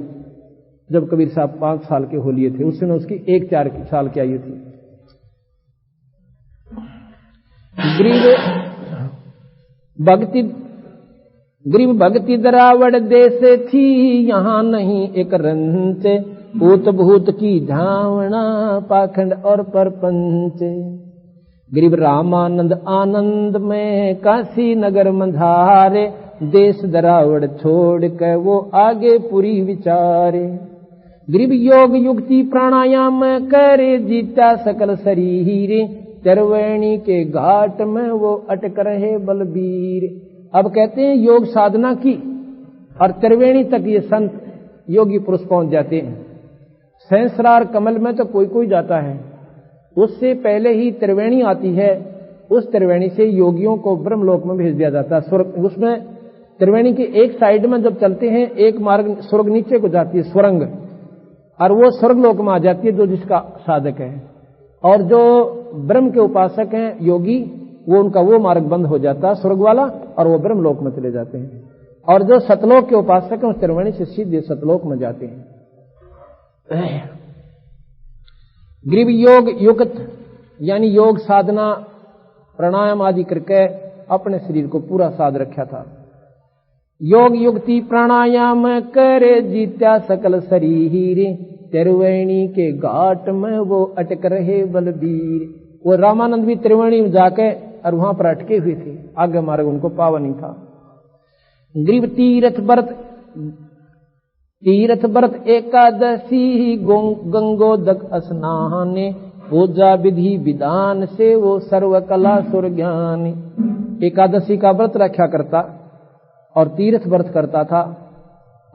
जब कबीर साहब 5 साल के हो लिए थे, उस समय उसकी 1-4 साल की आयु थी। गरीब भक्ति दरावड़ देश थी, यहां नहीं एक रंच, भूत भूत की धावना, पाखंड और परपंच। गरीब रामानंद आनंद में काशी नगर मंझारे, देश दरावड़ छोड़ कर वो आगे पूरी विचारे। गरीब योग युक्ति प्राणायाम करे, जीता सकल शरीर, त्रिवेणी के घाट में वो अटक रहे बलबीर। अब कहते हैं योग साधना की और त्रिवेणी तक ये संत योगी पुरुष पहुंच जाते हैं। सहस्रार कमल में तो कोई कोई जाता है, उससे पहले ही त्रिवेणी आती है, उस त्रिवेणी से योगियों को ब्रह्मलोक में भेज दिया जाता है। स्वर्ग, उसमें त्रिवेणी की एक साइड में जब चलते हैं, एक मार्ग स्वर्ग नीचे को जाती है, स्वरंग, और वो स्वर्गलोक में आ जाती है जो जिसका साधक है। और जो ब्रह्म के उपासक हैं योगी, वो उनका वो मार्ग बंद हो जाता है स्वर्ग वाला, और वो ब्रह्मलोक में चले जाते हैं। और जो सतलोक के उपासक हैं, उस त्रिवेणी से सीधे सतलोक में जाते हैं। गरीब योग युक्त यानी योग साधना प्राणायाम आदि करके अपने शरीर को पूरा साध रखा था। योग युक्ति प्राणायाम करे, जीत्या सकल शरीर, त्रिवेणी के घाट में वो अटक रहे बलबीर। वो रामानंद भी त्रिवेणी में जाके और वहां पर अटके हुए थे, आगे मार्ग उनको पावन नहीं था। गरीब तीर्थ व्रत एकादशी, गंगोदक स्नाने, पूजा विधि विधान से वो सर्व कला सुर ज्ञान। एकादशी का व्रत रखा करता और तीर्थ व्रत करता था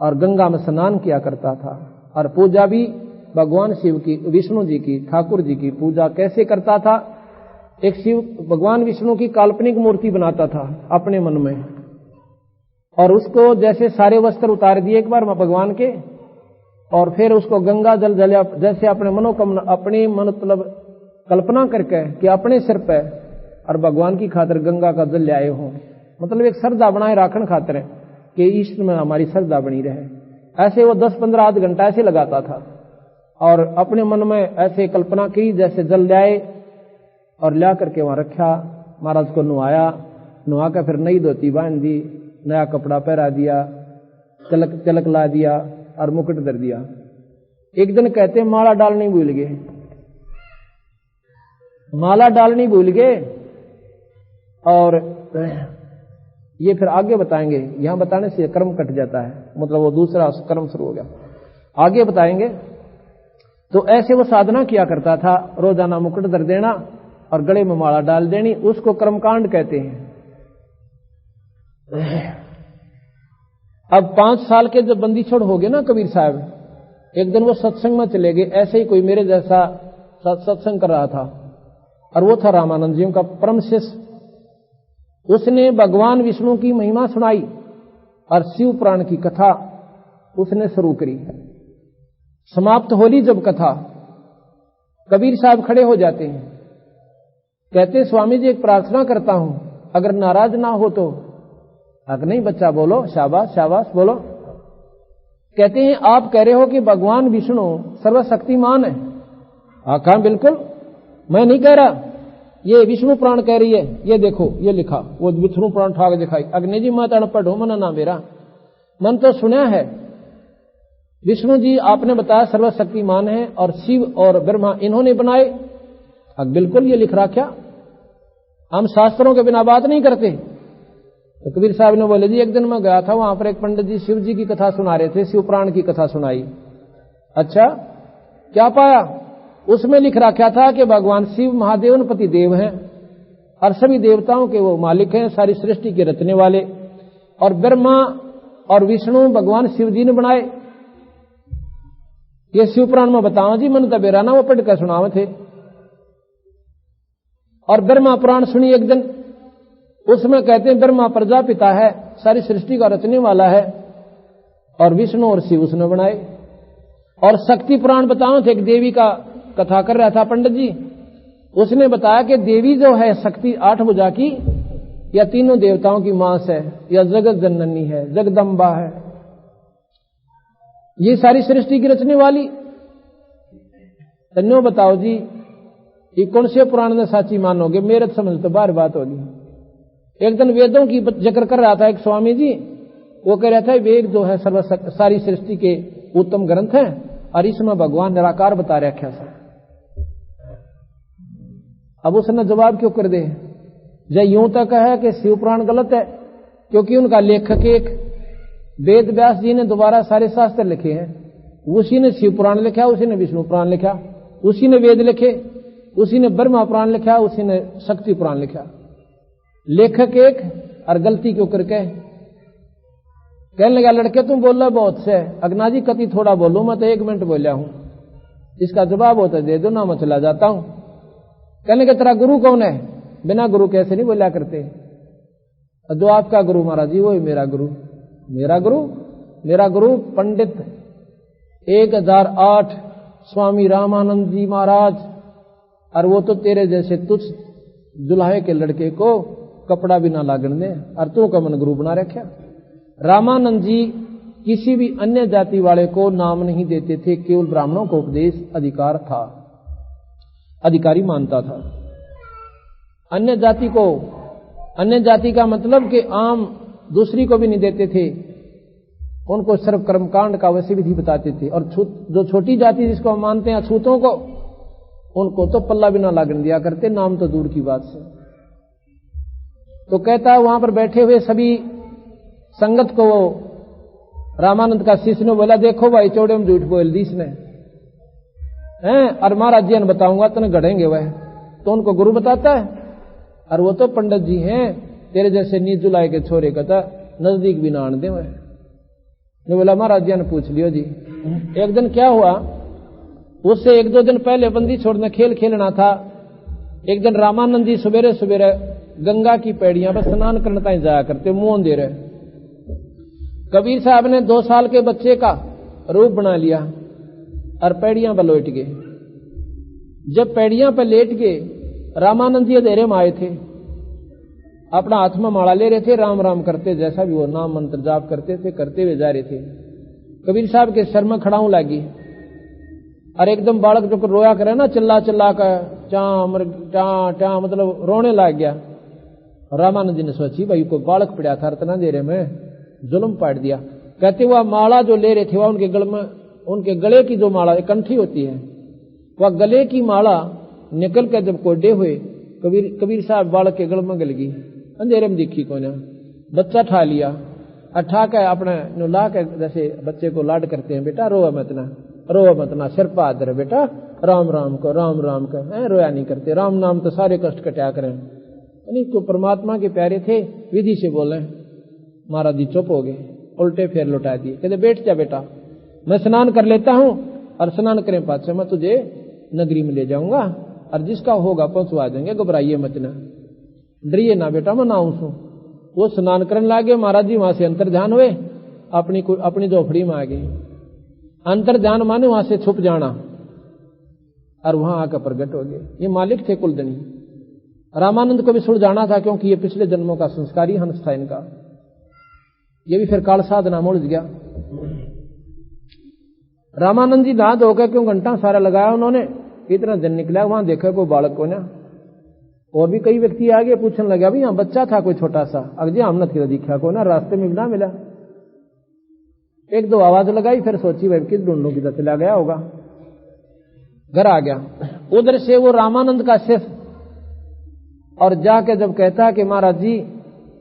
और गंगा में स्नान किया करता था, और पूजा भी भगवान शिव की, विष्णु जी की, ठाकुर जी की पूजा कैसे करता था। एक शिव भगवान विष्णु की काल्पनिक मूर्ति बनाता था अपने मन में, और उसको जैसे सारे वस्त्र उतार दिए एक बार भगवान के, और फिर उसको गंगा जल जलिया, जैसे अपने मनोकामना, अपनी मतलब कल्पना करके कि अपने सिर पे और भगवान की खातिर गंगा का जल लाए हो, मतलब एक श्रद्धा बनाए राखण खातिर कि ईश्वर में हमारी श्रद्धा बनी रहे। ऐसे वो 10-15 आध घंटा ऐसे लगाता था, और अपने मन में ऐसे कल्पना की जैसे जल लाए, और ला करके वहां रखा। महाराज को नुआया, नुआ कर फिर नई धोती बांध दी, नया कपड़ा पहरा दिया, तिलक ला दिया और मुकुट धर दिया। एक दिन कहते माला डालनी भूल गए, माला डालनी भूल गए। और ये फिर आगे बताएंगे, यहां बताने से कर्म कट जाता है, मतलब वो दूसरा कर्म शुरू हो गया, आगे बताएंगे। तो ऐसे वो साधना किया करता था, रोजाना मुकुट धर देना और गले में माला डाल देनी, उसको कर्मकांड कहते हैं। अब 5 साल के जब बंदी छोड़ हो गए ना कबीर साहब, एक दिन वो सत्संग में चले गए। ऐसे ही कोई मेरे जैसा सत्संग कर रहा था, और वो था रामानंद जी का परम शिष्य। उसने भगवान विष्णु की महिमा सुनाई और शिव पुराण की कथा उसने शुरू करी। समाप्त होली जब कथा, कबीर साहब खड़े हो जाते हैं, कहते स्वामी जी एक प्रार्थना करता हूं, अगर नाराज ना हो तो। अगर नहीं बच्चा बोलो, शाबाश शाबाश बोलो। कहते हैं आप कह रहे हो कि भगवान विष्णु सर्वशक्तिमान है। आखा बिल्कुल, मैं नहीं कह रहा, ये विष्णु पुराण कह रही है, ये देखो ये लिखा, वो विष्णु पुराण ठाक दिखाई। अग्नि जी मैं तो पढ़ो मन ना मेरा, मन तो सुना है। विष्णु जी आपने बताया सर्वशक्तिमान है, और शिव और ब्रह्मा इन्होंने बनाए। अब बिल्कुल ये लिख रहा, क्या हम शास्त्रों के बिना बात नहीं करते। तो कबीर साहब ने बोले जी एक दिन मैं गया था, वहां पर एक पंडित जी शिव जी की कथा सुना रहे थे, शिव पुराण की कथा सुनाई। अच्छा क्या पाया? उसमें लिख रखा था कि भगवान शिव महादेव पति देव हैं और सभी देवताओं के वो मालिक हैं, सारी सृष्टि के रचने वाले, और ब्रह्मा और विष्णु भगवान शिव जी ने बनाए। ये शिव पुराण में बताओ जी, मन तबेरा ना वो पढ़ कर सुनावे थे। और ब्रह्मा पुराण सुनी एक दिन, उसमें कहते हैं ब्रह्मा प्रजापिता है, सारी सृष्टि का रचने वाला है, और विष्णु और शिव उसने बनाए। और शक्ति पुराण बताओ थे, एक देवी का कथा कर रहा था पंडित जी, उसने बताया कि देवी जो है शक्ति 8 भुजा की या तीनों देवताओं की मां है या जगत जननी है, जगदम्बा है, ये सारी सृष्टि की रचने वाली। तन्नो बताओ जी, ये कौन से पुराण में साची मानोगे? मेरे समझ तो बार बात होगी। एक दिन वेदों की जिक्र कर रहा था एक स्वामी जी, वो कह रहा था वेद जो है सारी सृष्टि के उत्तम ग्रंथ है और इसमें भगवान निराकार बता रखा है। अब उसने जवाब क्यों कर दे? जय यूं तक है कि शिव पुराण गलत है, क्योंकि उनका लेखक एक वेद व्यास जी ने दोबारा सारे शास्त्र लिखे हैं। उसी ने शिव पुराण लिखा, उसी ने विष्णु पुराण लिखा, उसी ने वेद लिखे, उसी ने ब्रह्मा पुराण लिखा, उसी ने शक्ति पुराण लिखा। लेखक एक और गलती क्यों करके कहने लगा लड़के तुम बोल रहे बहुत से, अगना जी कति थोड़ा बोलू, मैं तो 1 मिनट बोलिया हूं, इसका जवाब होता दे दो ना, मैं चला जाता हूं। कहने के तेरा गुरु कौन है? बिना गुरु कैसे नहीं बोला करते। जो आपका गुरु महाराज जी, वो ही मेरा गुरु। मेरा गुरु पंडित 1008 स्वामी रामानंद जी महाराज, और वो तो तेरे जैसे तुझ दुल्हे के लड़के को कपड़ा भी ना लागन दे, और तू का मन गुरु बना रखा। रामानंद जी किसी भी अन्य जाति वाले को नाम नहीं देते थे, केवल ब्राह्मणों को उपदेश अधिकार था, अधिकारी मानता था। अन्य जाति का मतलब कि आम दूसरी को भी नहीं देते थे, उनको सर्व कर्मकांड का वैसे विधि बताते थे। और जो छोटी जाति जिसको हम मानते हैं अछूतों को, उनको तो पल्ला भी ना लागन दिया करते, नाम तो दूर की बात से। तो कहता है वहां पर बैठे हुए सभी संगत को रामानंद का शिष्य ने बोला, देखो भाई चौड़े में झूठ बोल दी इसने हैं, और महाराज जी ने बताऊंगा तने गढ़ेंगे वह। तो उनको गुरु बताता है, और वो तो पंडित जी हैं, तेरे जैसे नीजुलाए के छोरे का था नजदीक भी ना आने दे। वह ने बोला महाराज जी ने पूछ लियो जी। एक दिन क्या हुआ, उससे 1-2 दिन पहले बंदी छोड़ने खेल खेलना था। एक दिन रामानंद जी सवेरे सवेरे गंगा की पैड़ियां पर स्नान करने ताई जाया करते, मुंह दे रहे। कबीर साहब ने 2 साल के बच्चे का रूप बना लिया और पैड़ियां पर लेट गए। जब पैड़ियां पर लेट गए, रामानंद जी अंधेरे में आए थे, अपना हाथ में माला ले रहे थे, राम राम करते, जैसा भी वो नाम मंत्र जाप करते थे, करते हुए जा रहे थे। कबीर साहब के सर में खड़ाऊ लगी, और एकदम बालक जो रोया करे ना, चिल्ला चिल्ला कर चा मतलब रोने लग गया। रामानंद जी ने सोची भाई को बालक पड़ा था, इतना देर में जुल्म पाट दिया। कहते वह माला जो ले रहे थे वह उनके गले की जो माला कंठी होती है, वह गले की माला निकल कर जब कोडे हुए, कबीर साहब बालक के गले में गल गई। अंधेरे में दिखी को ना, बच्चा ठा लिया, अठा के अपने नुला के जैसे बच्चे को लाड करते हैं, बेटा रोआ मत ना, सिर पर हाथ रहे बेटा, राम राम को रोया नहीं करते, राम नाम तो सारे कष्ट कटा करें। यानी तो परमात्मा के प्यारे थे, विधि से बोले। महाराज जी चुप हो गए, उल्टे फेर लौटा दिए। कहते बैठ जा बेटा, मैं स्नान कर लेता हूं, और स्नान करें पास मैं तुझे नगरी में ले जाऊंगा, और जिसका होगा पहुंचवा देंगे, घबराइए मत ना, डरिए ना बेटा, मैं नाऊं सू। वो स्नान करने लागे, महाराज जी वहां से अंतर ध्यान हुए, अपनी झोपड़ी में आ गए। अंतर ध्यान माने वहां से छुप जाना, और वहां आकर प्रगट हो गए। ये मालिक थे कुलदनी। रामानंद को भी सुल जाना था, क्योंकि ये पिछले जन्मों का संस्कारी हंस था इनका। ये भी फिर काल साधना में उलझ गया। रामानंद जी नहा धोकर क्यों घंटा सारा लगाया उन्होंने, इतना दिन निकला, वहां देखा कोई बालक को ना। और भी कई व्यक्ति आगे पूछने लगे, अभी यहां बच्चा था कोई छोटा सा, अगजे हमने फिर दिखा को ना, रास्ते में भी ना मिला। 1-2 आवाज लगाई, फिर सोची भाई किस ढूंढू किधर चला गया होगा। घर आ गया, उधर से वो रामानंद का शिष्य और जाके जब कहता कि महाराज जी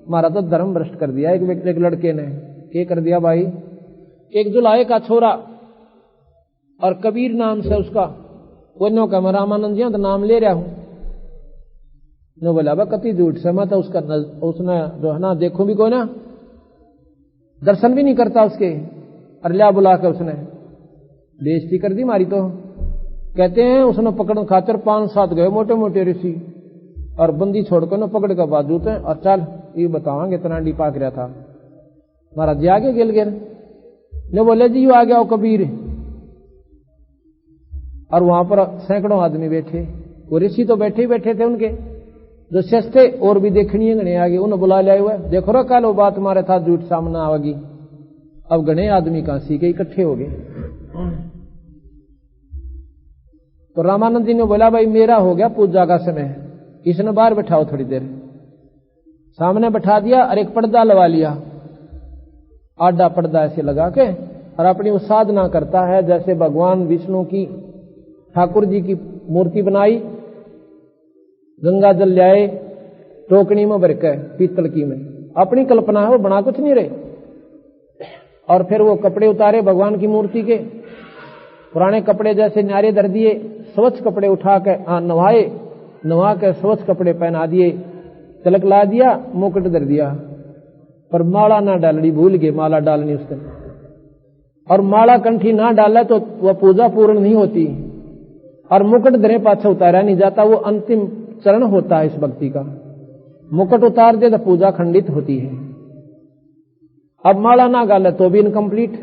हमारा तो धर्म भ्रष्ट कर दिया एक लड़के ने। क्या कर दिया भाई? एक जुलाहे का छोरा और कबीर नाम से उसका, वो नो का मैं रामानंद जी तो नाम ले रहा हूं। नो बोला बा कति झूठ से, मैं तो उसने जो है ना देखो भी कोई ना, दर्शन भी नहीं करता उसके, और लिया बुला कर उसने बेइज्जती कर दी मारी। तो कहते हैं उसने पकड़ खातर 5-7 गए मोटे मोटे ऋषि, और बंदी छोड़कर ना पकड़ कर बाजू थे, और चल ये बतावांगे इतना डी पाक रहा था। महाराज जी आगे गिल गिर ने बोले जी यू आ गया कबीर, और वहां पर सैकड़ों आदमी बैठे, वो ऋषि तो बैठे ही बैठे थे उनके जो सस्ते और भी देखनी गणे आगे, उन्हें बुला लिया हुआ, देखो रो कल वो बात हमारे था झूठ सामने आवेगी। अब गणे आदमी काशी के इकट्ठे हो गए। तो रामानंद जी ने बोला भाई मेरा हो गया पूजा का समय, इसने बाहर बैठाओ थोड़ी देर। सामने बैठा दिया और एक पर्दा लगा लिया, आडा पर्दा ऐसे लगा के, और अपनी वो साधना करता है जैसे भगवान विष्णु की ठाकुर जी की मूर्ति बनाई, गंगा जल लाए टोकनी में भर के पीतल की में, अपनी कल्पना है वो बना कुछ नहीं रहे। और फिर वो कपड़े उतारे भगवान की मूर्ति के, पुराने कपड़े जैसे न्यारे धर दिए, स्वच्छ कपड़े उठा के नवाए, नवा के स्वच्छ कपड़े पहना दिए, तिलक ला दिया, मुकुट धर दिया, पर माला ना डालनी भूल गए, माला डालनी उसके, और माला कंठी ना डाला तो वह पूजा पूर्ण नहीं होती, और मुकुट धरे पाछा उतारा नहीं जाता, वो अंतिम चरण होता है इस भक्ति का। मुकुट उतार दे तो पूजा खंडित होती है। अब माला ना डाले तो भी इनकम्प्लीट,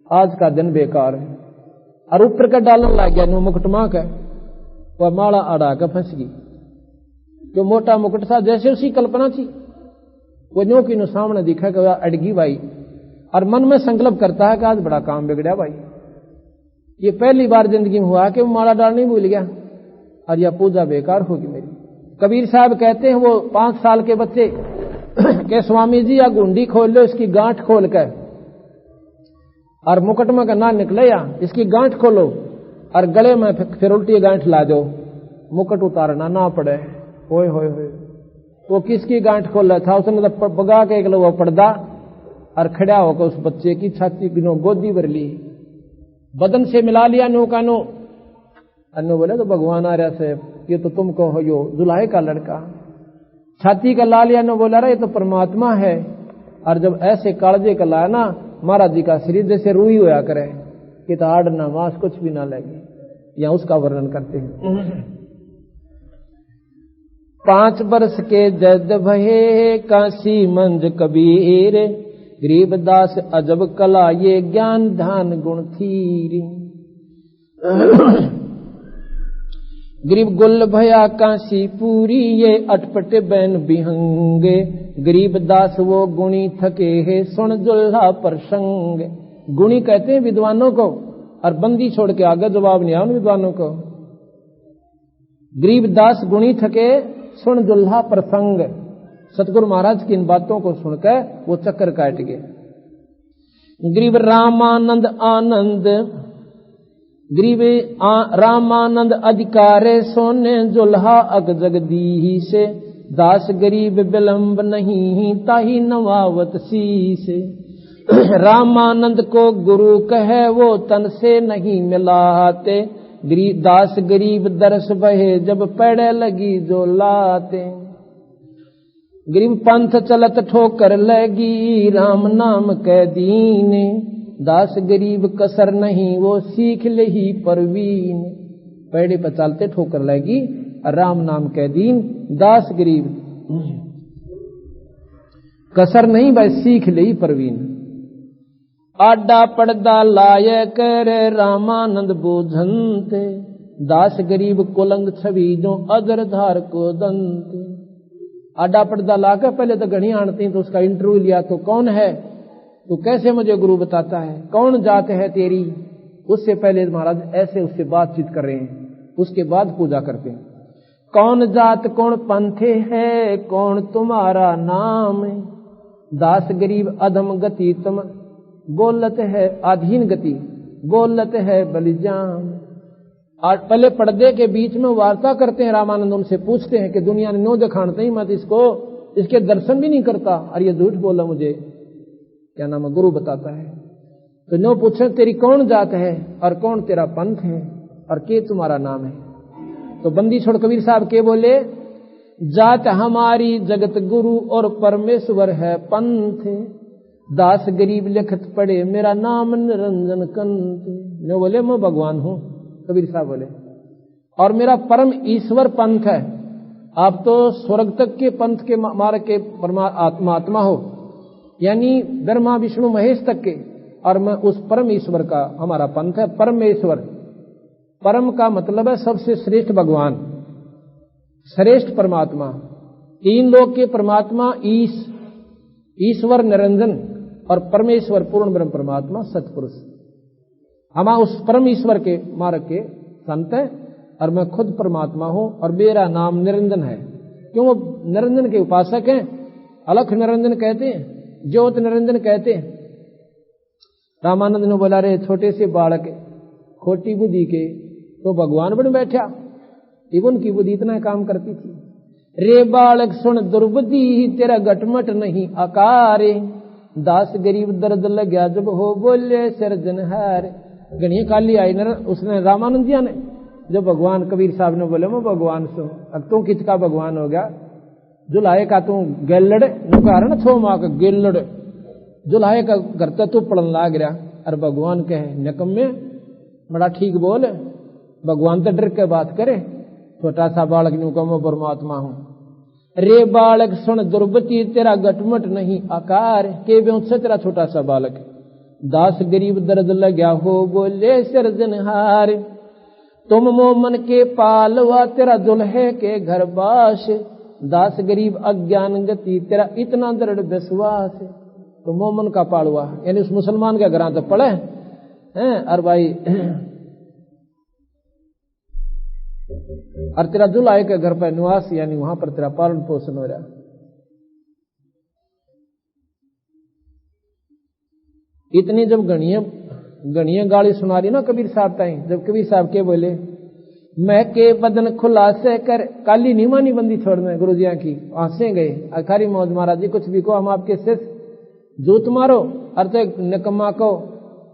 आज का दिन बेकार है। और ऊपर का डालने लग गया नो मुकुट मां का, वह माला अड़ा कर फंस गई, जो मोटा मुकुट था जैसे उसी कल्पना थी, वो न्यो की नो सामने दिखा कि अड़गी भाई, और मन में संकल्प करता है कि आज बड़ा काम बिगड़ा भाई। ये पहली बार जिंदगी में हुआ कि वो माला डालने भूल गया और यह पूजा बेकार होगी मेरी। कबीर साहब कहते हैं वो 5 साल के बच्चे के स्वामी जी या गुंडी खोल लो, इसकी गांठ खोल कर, और मुकुट में का ना निकले या इसकी गांठ खोलो और गले में फिर उल्टी गांठ ला दो, मुकुट उतारना ना पड़े। होए होए होए, वो किसकी गांठ खोल रहा था? उसने तो बगा के एक वो पर्दा और खड़ा होकर उस बच्चे की छाती की गोदी भर ली, बदन से मिला लिया नो का नो। अन्नो बोले तो भगवान आ रहा से, ये तो तुमको हो यो दुल्हे का लड़का। छाती का ला लिया, नो बोला रहा ये तो परमात्मा है। और जब ऐसे कालजे का लाया ना, महाराज जी का शरीर जैसे रूई होया करे कि तो हाड़ ना मांस कुछ भी ना लगे, या उसका वर्णन करते हैं। 5 वर्ष के जद भये काशी मंज कबीर, गरीबदास अजब कला ये ज्ञान ध्यान गुण थीर। गरीब गुल भया काशी पूरी, ये अटपट बैन बिहंगे। गरीबदास वो गुणी थके है, सुन जुल्हा प्रसंग। गुणी कहते हैं विद्वानों को, और बंदी छोड़ के आगे जवाब नहीं आया उन विद्वानों को। गरीबदास गुणी थके, सुन जुल्हा प्रसंग। सतगुरु महाराज की इन बातों को सुनकर वो चक्कर काट गए। गरीब रामानंद आनंद, गरीब रामानंद अधिकारे, सोने जुल्हा अग जगदी से। दास गरीब विलंब नहीं, ताही नवावत शीसे। रामानंद को गुरु कहे, वो तन से नहीं मिलाते। दास गरीब दरस बहे, जब पड़े लगी जो लाते। गरीब पंथ चलत ठोकर लगी, राम नाम के दीने। दास गरीब कसर नहीं, वो सीख ले ही परवीन। पैड़े पर चलते ठोकर लगी, राम नाम के दीन। दास गरीब कसर नहीं, भाई सीख ले ही परवीन। आडा पड़दा लाय कर, रामानंद बोझनते। दास गरीब कुलंग छवि, जो अजर धार को दंते। आडा पर्दा लाकर पहले तो घड़ी आनती, तो उसका इंटरव्यू लिया, तो कौन है तू, कैसे मुझे गुरु बताता है, कौन जात है तेरी। उससे पहले महाराज ऐसे उससे बातचीत कर रहे हैं, उसके बाद पूजा करते हैं। कौन जात कौन पंथे है, कौन तुम्हारा नाम। दास गरीब अधम गति, तुम बोलत है अधीन गति, बोलत है बलिजान। और पहले पर्दे के बीच में वार्ता करते हैं रामानंद, उनसे पूछते हैं कि दुनिया ने नो दिखाते ही मत इसको, इसके दर्शन भी नहीं करता, और ये झूठ बोला मुझे क्या नाम है, गुरु बताता है। तो नो पूछे तेरी कौन जात है, और कौन तेरा पंथ है, और के तुम्हारा नाम है। तो बंदी छोड़ कबीर साहब के बोले, जात हमारी जगत गुरु, और परमेश्वर है पंथ। दास गरीब लिखत पड़े, मेरा नाम निरंजन कंत। नो बोले मैं भगवान हूं, कबीर साहब बोले, और मेरा परम ईश्वर पंथ है। आप तो स्वर्ग तक के पंथ के मार्ग के परमात्मा हो, यानी ब्रह्मा विष्णु महेश तक के, और मैं उस परम ईश्वर का, हमारा पंथ है परमेश्वर। परम का मतलब है सबसे श्रेष्ठ भगवान, श्रेष्ठ परमात्मा। तीन लोक के परमात्मा ईश्वर निरंजन और परमेश्वर पूर्ण ब्रह्म परमात्मा सतपुरुष। हम उस परम ईश्वर के मार्ग के संत हैं और मैं खुद परमात्मा हूं और मेरा नाम निरंजन है। क्यों? वो निरंजन के उपासक हैं। अलख निरंजन कहते हैं, ज्योत निरंजन कहते हैं। रामानंद ने बोला, रे छोटे से बालक खोटी बुद्धि के तो भगवान बन बैठा। उनकी बुद्धि इतना काम करती थी। रे बालक सुन दुर्बुद्धि तेरा गटमट नहीं आकार, दास गरीब दर्द लग्या जब हो बोले सिरजनहार। गणिया काली आई न उसने रामानंद जी ने, जब भगवान कबीर साहब ने बोले मैं भगवान सो, अब तू किसका भगवान हो गया? जुलाहे का तू गेलड़ न छो माँ का गेलड़, जुलाहे का घर तक तू पड़न लाग रहा। और भगवान कहे निकम्मे बड़ा ठीक बोल, भगवान तो डर के बात करे। छोटा सा बालक न्यू का मैं परमात्मा हूं। रे बालक सुन दुर्बती तेरा गटमट नहीं आकार, के से तेरा छोटा सा बालक। दास गरीब दर्द लग्या हो बोले सिरजनहार, तुम मोमन के पालवा तेरा दुल्हे के घर बास। दास गरीब अज्ञान गति तेरा इतना दृढ़ विश्वास। तो मोमन का पालवा यानी उस मुसलमान के घर तो पड़े हैं और भाई और तेरा दुल्हे के घर पर निवास यानी वहां पर तेरा पालन पोषण हो रहा। इतनी जब गणिया गाली सुना रही ना कबीर साहब ताई, जब कबीर साहब के बोले मैं के बदन खुलासे कर, काली नीमानी बंदी छोड़ने गुरु जी की आंसें गए। अखारी मौज महाराज जी कुछ भी को हम आपके शिष्य, जूत मारो अर्थ निकम्मा को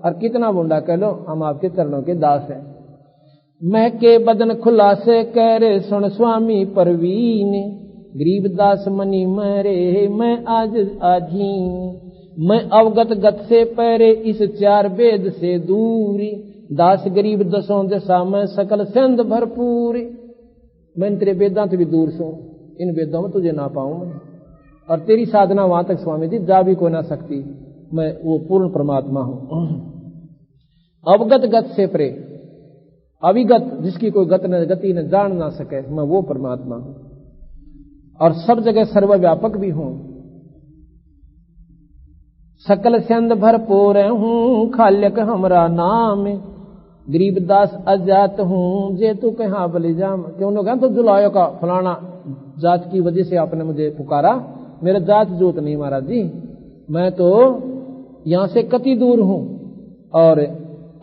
और कितना बुंडा कह लो, हम आपके चरणों के दास हैं। मैं के बदन खुलासे करे सुन स्वामी परवीन, गरीबदास मनी मरे मैं आज आधीन। मैं अवगत गत से परे इस चार वेद से दूरी, दास गरीब दसों दिशा में सकल सिंध भरपूरी। मैं तेरे वेदांत भी दूर सो, इन वेदों में तुझे ना पाऊं मैं, और तेरी साधना वहां तक स्वामी जी जा भी कोई ना सकती। मैं वो पूर्ण परमात्मा हूं। अवगत गत से परे, अविगत जिसकी कोई गति न जान ना सके, मैं वो परमात्मा हूं और सब जगह सर्वव्यापक भी हूं। सकल सिंध भरपूर हूं खाल्यक हमरा नाम, गरीबदास अजात हूं जे तू कहां बलि जाम। क्यों लोग तो जुलायो का फलाना जात की वजह से आपने मुझे पुकारा, मेरा जात जोत नहीं महाराज जी, मैं तो यहां से कति दूर हूं और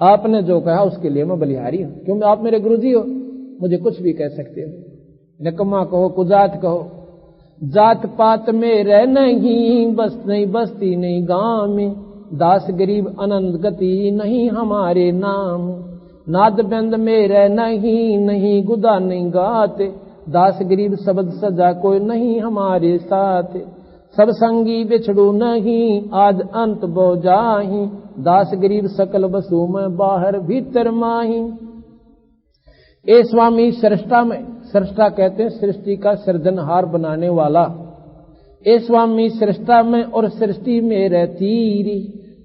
आपने जो कहा उसके लिए मैं बलिहारी हूं। क्यों आप मेरे गुरुजी हो, मुझे कुछ भी कह सकते हो, निकम्मा कहो कुजात कहो। जात पात में रह नहीं बस नहीं बस्ती नहीं गांव में, दास गरीब अनंत गति नहीं हमारे नाम। नाद बंद में रह नहीं गुदा नहीं गाते, दास गरीब शब्द सजा कोई नहीं हमारे साथ। सब संगी बिछड़ू नहीं आज अंत बो जाही, दास गरीब सकल बसु में बाहर भीतर माही। ए स्वामी सृष्टा में, सृष्टा कहते हैं सृष्टि का सृजनहार बनाने वाला। ए स्वामी सृष्टा में और सृष्टि में रहती,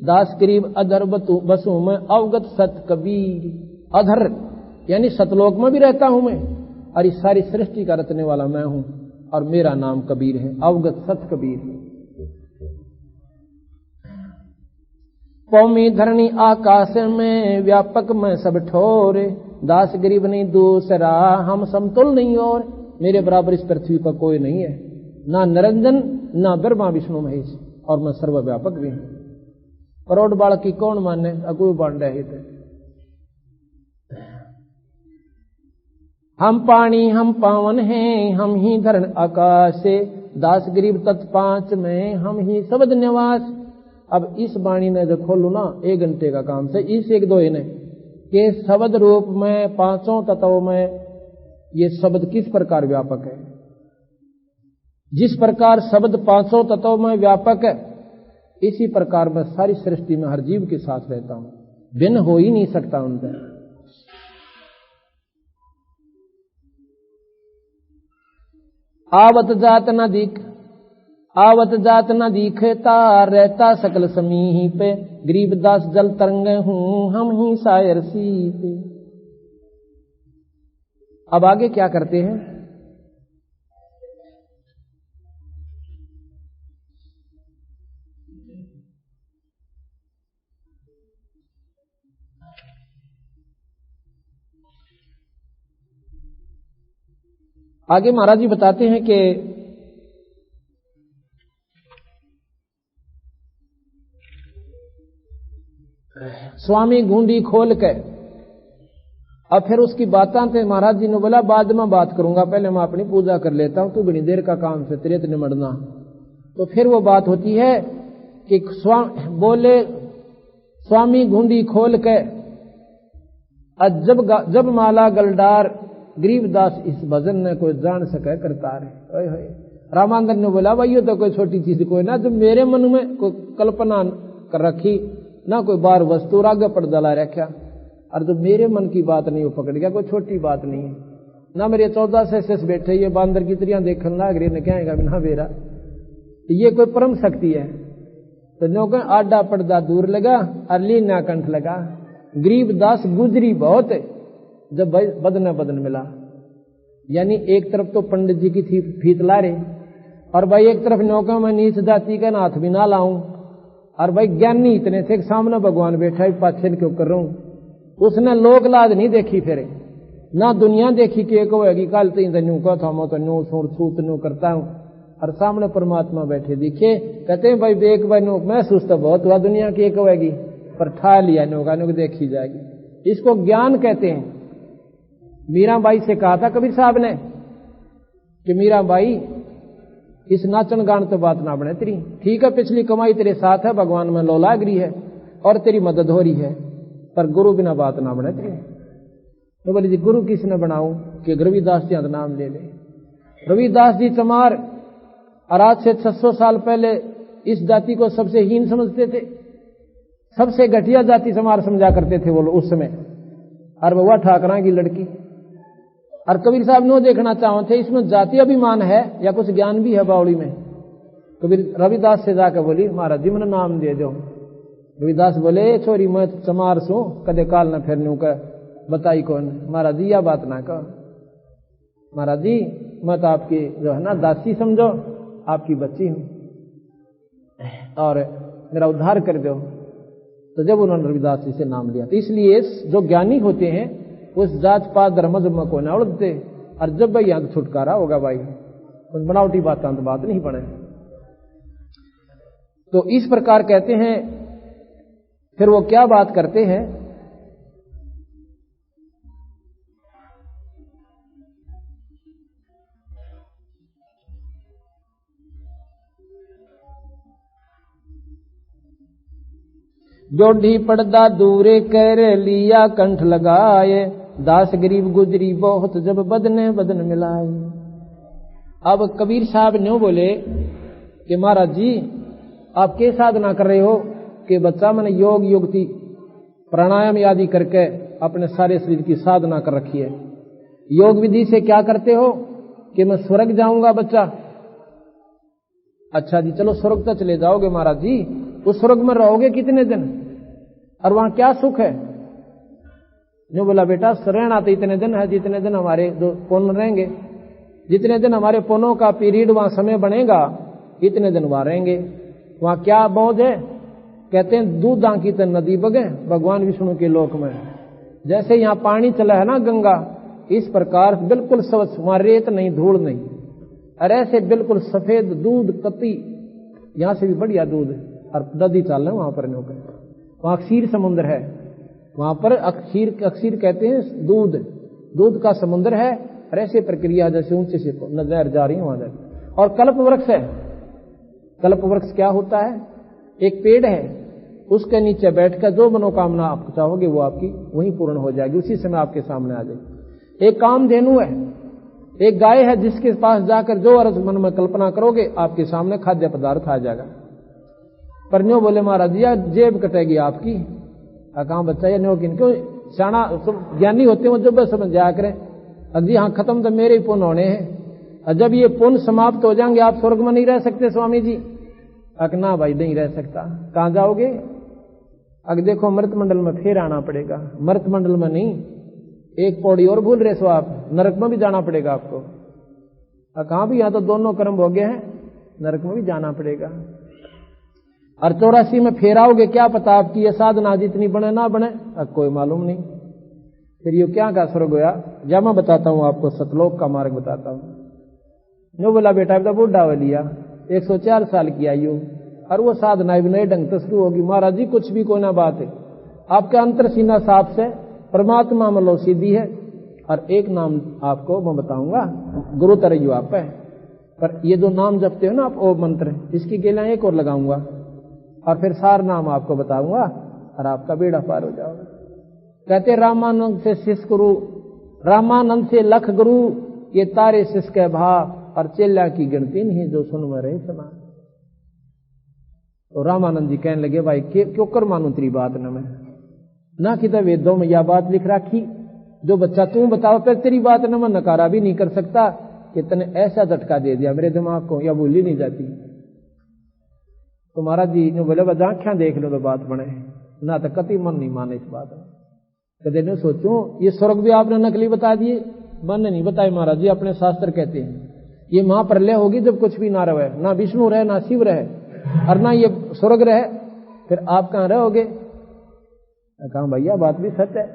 दास गरीब अधर बसु में अवगत सत कबीर। अधर यानी सतलोक में भी रहता हूं मैं और इस सारी सृष्टि का रचने वाला मैं हूं और मेरा नाम कबीर है, अवगत सत कबीर है। कौमी धरणी आकाश में व्यापक में सब ठोरे, दास गरीब नहीं दूसरा हम समतुल नहीं और। मेरे बराबर इस पृथ्वी पर कोई नहीं है, ना निरंजन ना ब्रह्मा विष्णु महेश, और मैं सर्वव्यापक भी हूं। करोड़ बालक की कौन माने, अगुए बांड रहे थे। हम पानी हम पावन हैं हम ही धरण आकाश से, दास गरीब तत्पांच में हम ही शब्द निवास। अब इस वाणी ने जो खोलू ना 1 घंटे का काम से, इस 1-2 ने के शब्द रूप में पांचों तत्वों में ये शब्द किस प्रकार व्यापक है। जिस प्रकार शब्द पांचों तत्वों में व्यापक है, इसी प्रकार मैं सारी सृष्टि में हर जीव के साथ रहता हूं, भिन्न हो ही नहीं सकता उनसे। आवत जात न दिखता रहता सकल समीही पे, गरीबदास जल तरंग हूं हम ही सायर सी पे। अब आगे क्या करते हैं? आगे महाराज जी बताते हैं कि स्वामी गुंडी खोल के अब फिर उसकी बातें थे। महाराज जी ने बोला बाद में बात करूंगा, पहले मैं अपनी पूजा कर लेता हूं, तू बड़ी देर का काम से तेरे निमड़ना। तो फिर वो बात होती है कि बोले स्वामी गुंडी खोल के जब माला गलडार गरीबदास इस भजन ने कोई जान सके करता रहे। रामानंद ने बोला भाई ये तो कोई छोटी चीज कोई ना, जो मेरे मन में कोई कल्पना कर रखी ना, कोई बार वस्तु आगे पर्दा ला रखा, और जो मेरे मन की बात नहीं वो पकड़ गया, कोई छोटी बात नहीं है ना। मेरे 14 से बैठे ये बांदर की तरियां देखने लाग रही ने क्या बिना बेरा, ये कोई परम शक्ति है। तो नो के आडा पर्दा दूर लगा और लीना कंठ लगा। गरीबदास गुजरी बहुत है जब बदन मिला, यानी एक तरफ तो पंडित जी की थी फीत ला रहे, और भाई एक तरफ नौका में नीच जाति का नाथ भी ना लाऊं, और भाई ज्ञानी इतने थे सामने भगवान बैठा है, पाछे क्यों कर रहा हूं। उसने लोक लाज नहीं देखी, फिर ना दुनिया देखी कि एक होगी कल तीन न्यू का था मैं तो न्यू सूर छूत न्यू करता हूं, और सामने परमात्मा बैठे दिखे। कहते हैं भाई देख भाई नो महसूस तो बहुत हुआ दुनिया की एक होगी, पर ठा लिया न्यू का न्यू देखी जाएगी। इसको ज्ञान कहते हैं। मीराबाई से कहा था कबीर साहब ने कि मीराबाई इस नाचन गान तो बात ना बने तेरी, ठीक है पिछली कमाई तेरे साथ है, भगवान में लौलागरी है और तेरी मदद हो रही है, पर गुरु बिना बात ना बने तेरी। तो बोले जी गुरु किसने बनाऊं कि रविदास जी नाम ले ले। रविदास जी चमार और आज से 600 साल पहले इस जाति को सबसे हीन समझते थे, सबसे घटिया जाति चमार समझा करते थे वो उस समय, और वह ठाकरा की लड़की। और कबीर साहब नो देखना चाहते इसमें जाति अभिमान है या कुछ ज्ञान भी है बावली में। कबीर रविदास से जाकर बोली महाराज जी मैंने नाम दे दो। रविदास बोले छोरी मैं चमार सू कदे काल न फिरनू का बताई कौन। महाराज जी यह बात ना कहो, महाराज जी मैं तो आपकी जो है ना दासी समझो, आपकी बच्ची हूं और मेरा उद्धार कर दो। तो जब उन्होंने रविदास जी से नाम लिया, तो इसलिए जो ज्ञानी होते हैं उस जात पात धर्म जम को ना उड़ते, और जब भाई यहां छुटकारा होगा भाई उन बनावटी बात नहीं बने। तो इस प्रकार कहते हैं। फिर वो क्या बात करते हैं, जोड़ी पर्दा दूरे कर लिया कंठ लगाए, दास गरीब गुजरी बहुत जब बदन मिलाए। अब कबीर साहब ने बोले कि महाराज जी आप क्या साधना कर रहे हो कि बच्चा मैंने योग युक्ति प्राणायाम आदि करके अपने सारे शरीर की साधना कर रखी है। योग विधि से क्या करते हो कि मैं स्वर्ग जाऊंगा बच्चा। अच्छा जी चलो स्वर्ग तो चले जाओगे महाराज जी, उस स्वर्ग में रहोगे कितने दिन और वहां क्या सुख है। जो बोला बेटा रहना तो इतने दिन है जितने दिन हमारे जो पुण्य रहेंगे, जितने दिन हमारे पुण्यों का पीरियड वहां समय बनेगा इतने दिन वहां रहेंगे। वहां क्या बोझ है, कहते हैं दूधा की तो नदी बगे भगवान विष्णु के लोक में। जैसे यहां पानी चला है ना गंगा, इस प्रकार बिल्कुल स्वच्छ, वहां रेत नहीं धूल नहीं, और ऐसे बिल्कुल सफेद दूध कती, यहां से भी बढ़िया दूध और नदी चल रहे वहां पर नौकर। वहां क्षीर समुद्र है, वहां पर अक्षीर कहते हैं दूध का समुद्र है। और ऐसे प्रक्रिया जैसे ऊंचे से नजर जा रही है वहां जाकर। और कल्प वृक्ष है। कल्प वृक्ष क्या होता है, एक पेड़ है, उसके नीचे बैठकर जो मनोकामना आप चाहोगे वो आपकी वहीं पूर्ण हो जाएगी, उसी समय आपके सामने आ जाएगी। एक कामधेनु है, एक गाय है जिसके पास जाकर जो अर्थ मन में कल्पना करोगे आपके सामने खाद्य पदार्थ आ जाएगा। पर न्यो बोले महाराज जी जेब कटेगी आपकी। कहां बच्चा ये न्यो किन क्यों शाना ज्ञानी होते हो जब समझ जाया करें। जी हाँ खत्म तो मेरे ही पुण्य होने हैं, और जब ये पुण्य समाप्त हो जाएंगे आप स्वर्ग में नहीं रह सकते स्वामी जी। ना भाई नहीं रह सकता, कहां जाओगे। अगर देखो मृत मंडल में फिर आना पड़ेगा, मृत मंडल में नहीं, एक पौड़ी और भूल रहे सो आप, नरक में भी जाना पड़ेगा आपको। कहां भी, यहां तो दोनों कर्म हो गए हैं, नरक में भी जाना पड़ेगा। और 84 में फेर आओगे, क्या पता आपकी ये साधना जितनी बने ना बने, अब कोई मालूम नहीं। फिर ये क्या का स्वर्ग होया, या मैं बताता हूं आपको, सतलोक का मार्ग बताता हूं। नो बोला बेटा अब तो बूढ़ा हो लिया, 104 साल की आयु, और वो साधना भी नए ढंग से शुरू होगी। महाराज जी कुछ भी कोई ना बात है, आपके अंतर सीना साफ से परमात्मा में लो सीधी है। और एक नाम आपको मैं बताऊंगा, गुरु तरयु आप है, पर ये दो नाम जपते हो ना आप, ओ मंत्र, इसकी गेला एक और लगाऊंगा और फिर सार नाम आपको बताऊंगा और आपका बेड़ा पार हो जाओगे। कहते रामानंद से शिष्य गुरु, रामानंद से लख गुरु, ये तारे शिष्य के भाव, और चेला की गिनती नहीं जो सुन में रहे समा। तो रामानंद जी कहने लगे भाई क्यों कर मानू तेरी बात न मैं, ना कि वेदों में यह बात लिख रखी, जो बच्चा तू बताओ फिर तेरी बात न मैं नकारा भी नहीं कर सकता, कि तने ऐसा झटका दे दिया मेरे दिमाग को, या भूली नहीं जाती। तो महाराज जी ने बोले बस आंखें देख लो तो बात बने, ना तो कति मन नहीं माने इस बात में। कदे ने सोचो ये स्वर्ग भी आपने नकली बता दिए, मन ने नहीं बताए। महाराज जी अपने शास्त्र कहते हैं ये महाप्रलय होगी जब कुछ भी ना रहे, ना विष्णु रहे ना शिव रहे, और ना ये स्वर्ग रहे, फिर आप कहां रहोगे। कहा भैया बात भी सच है।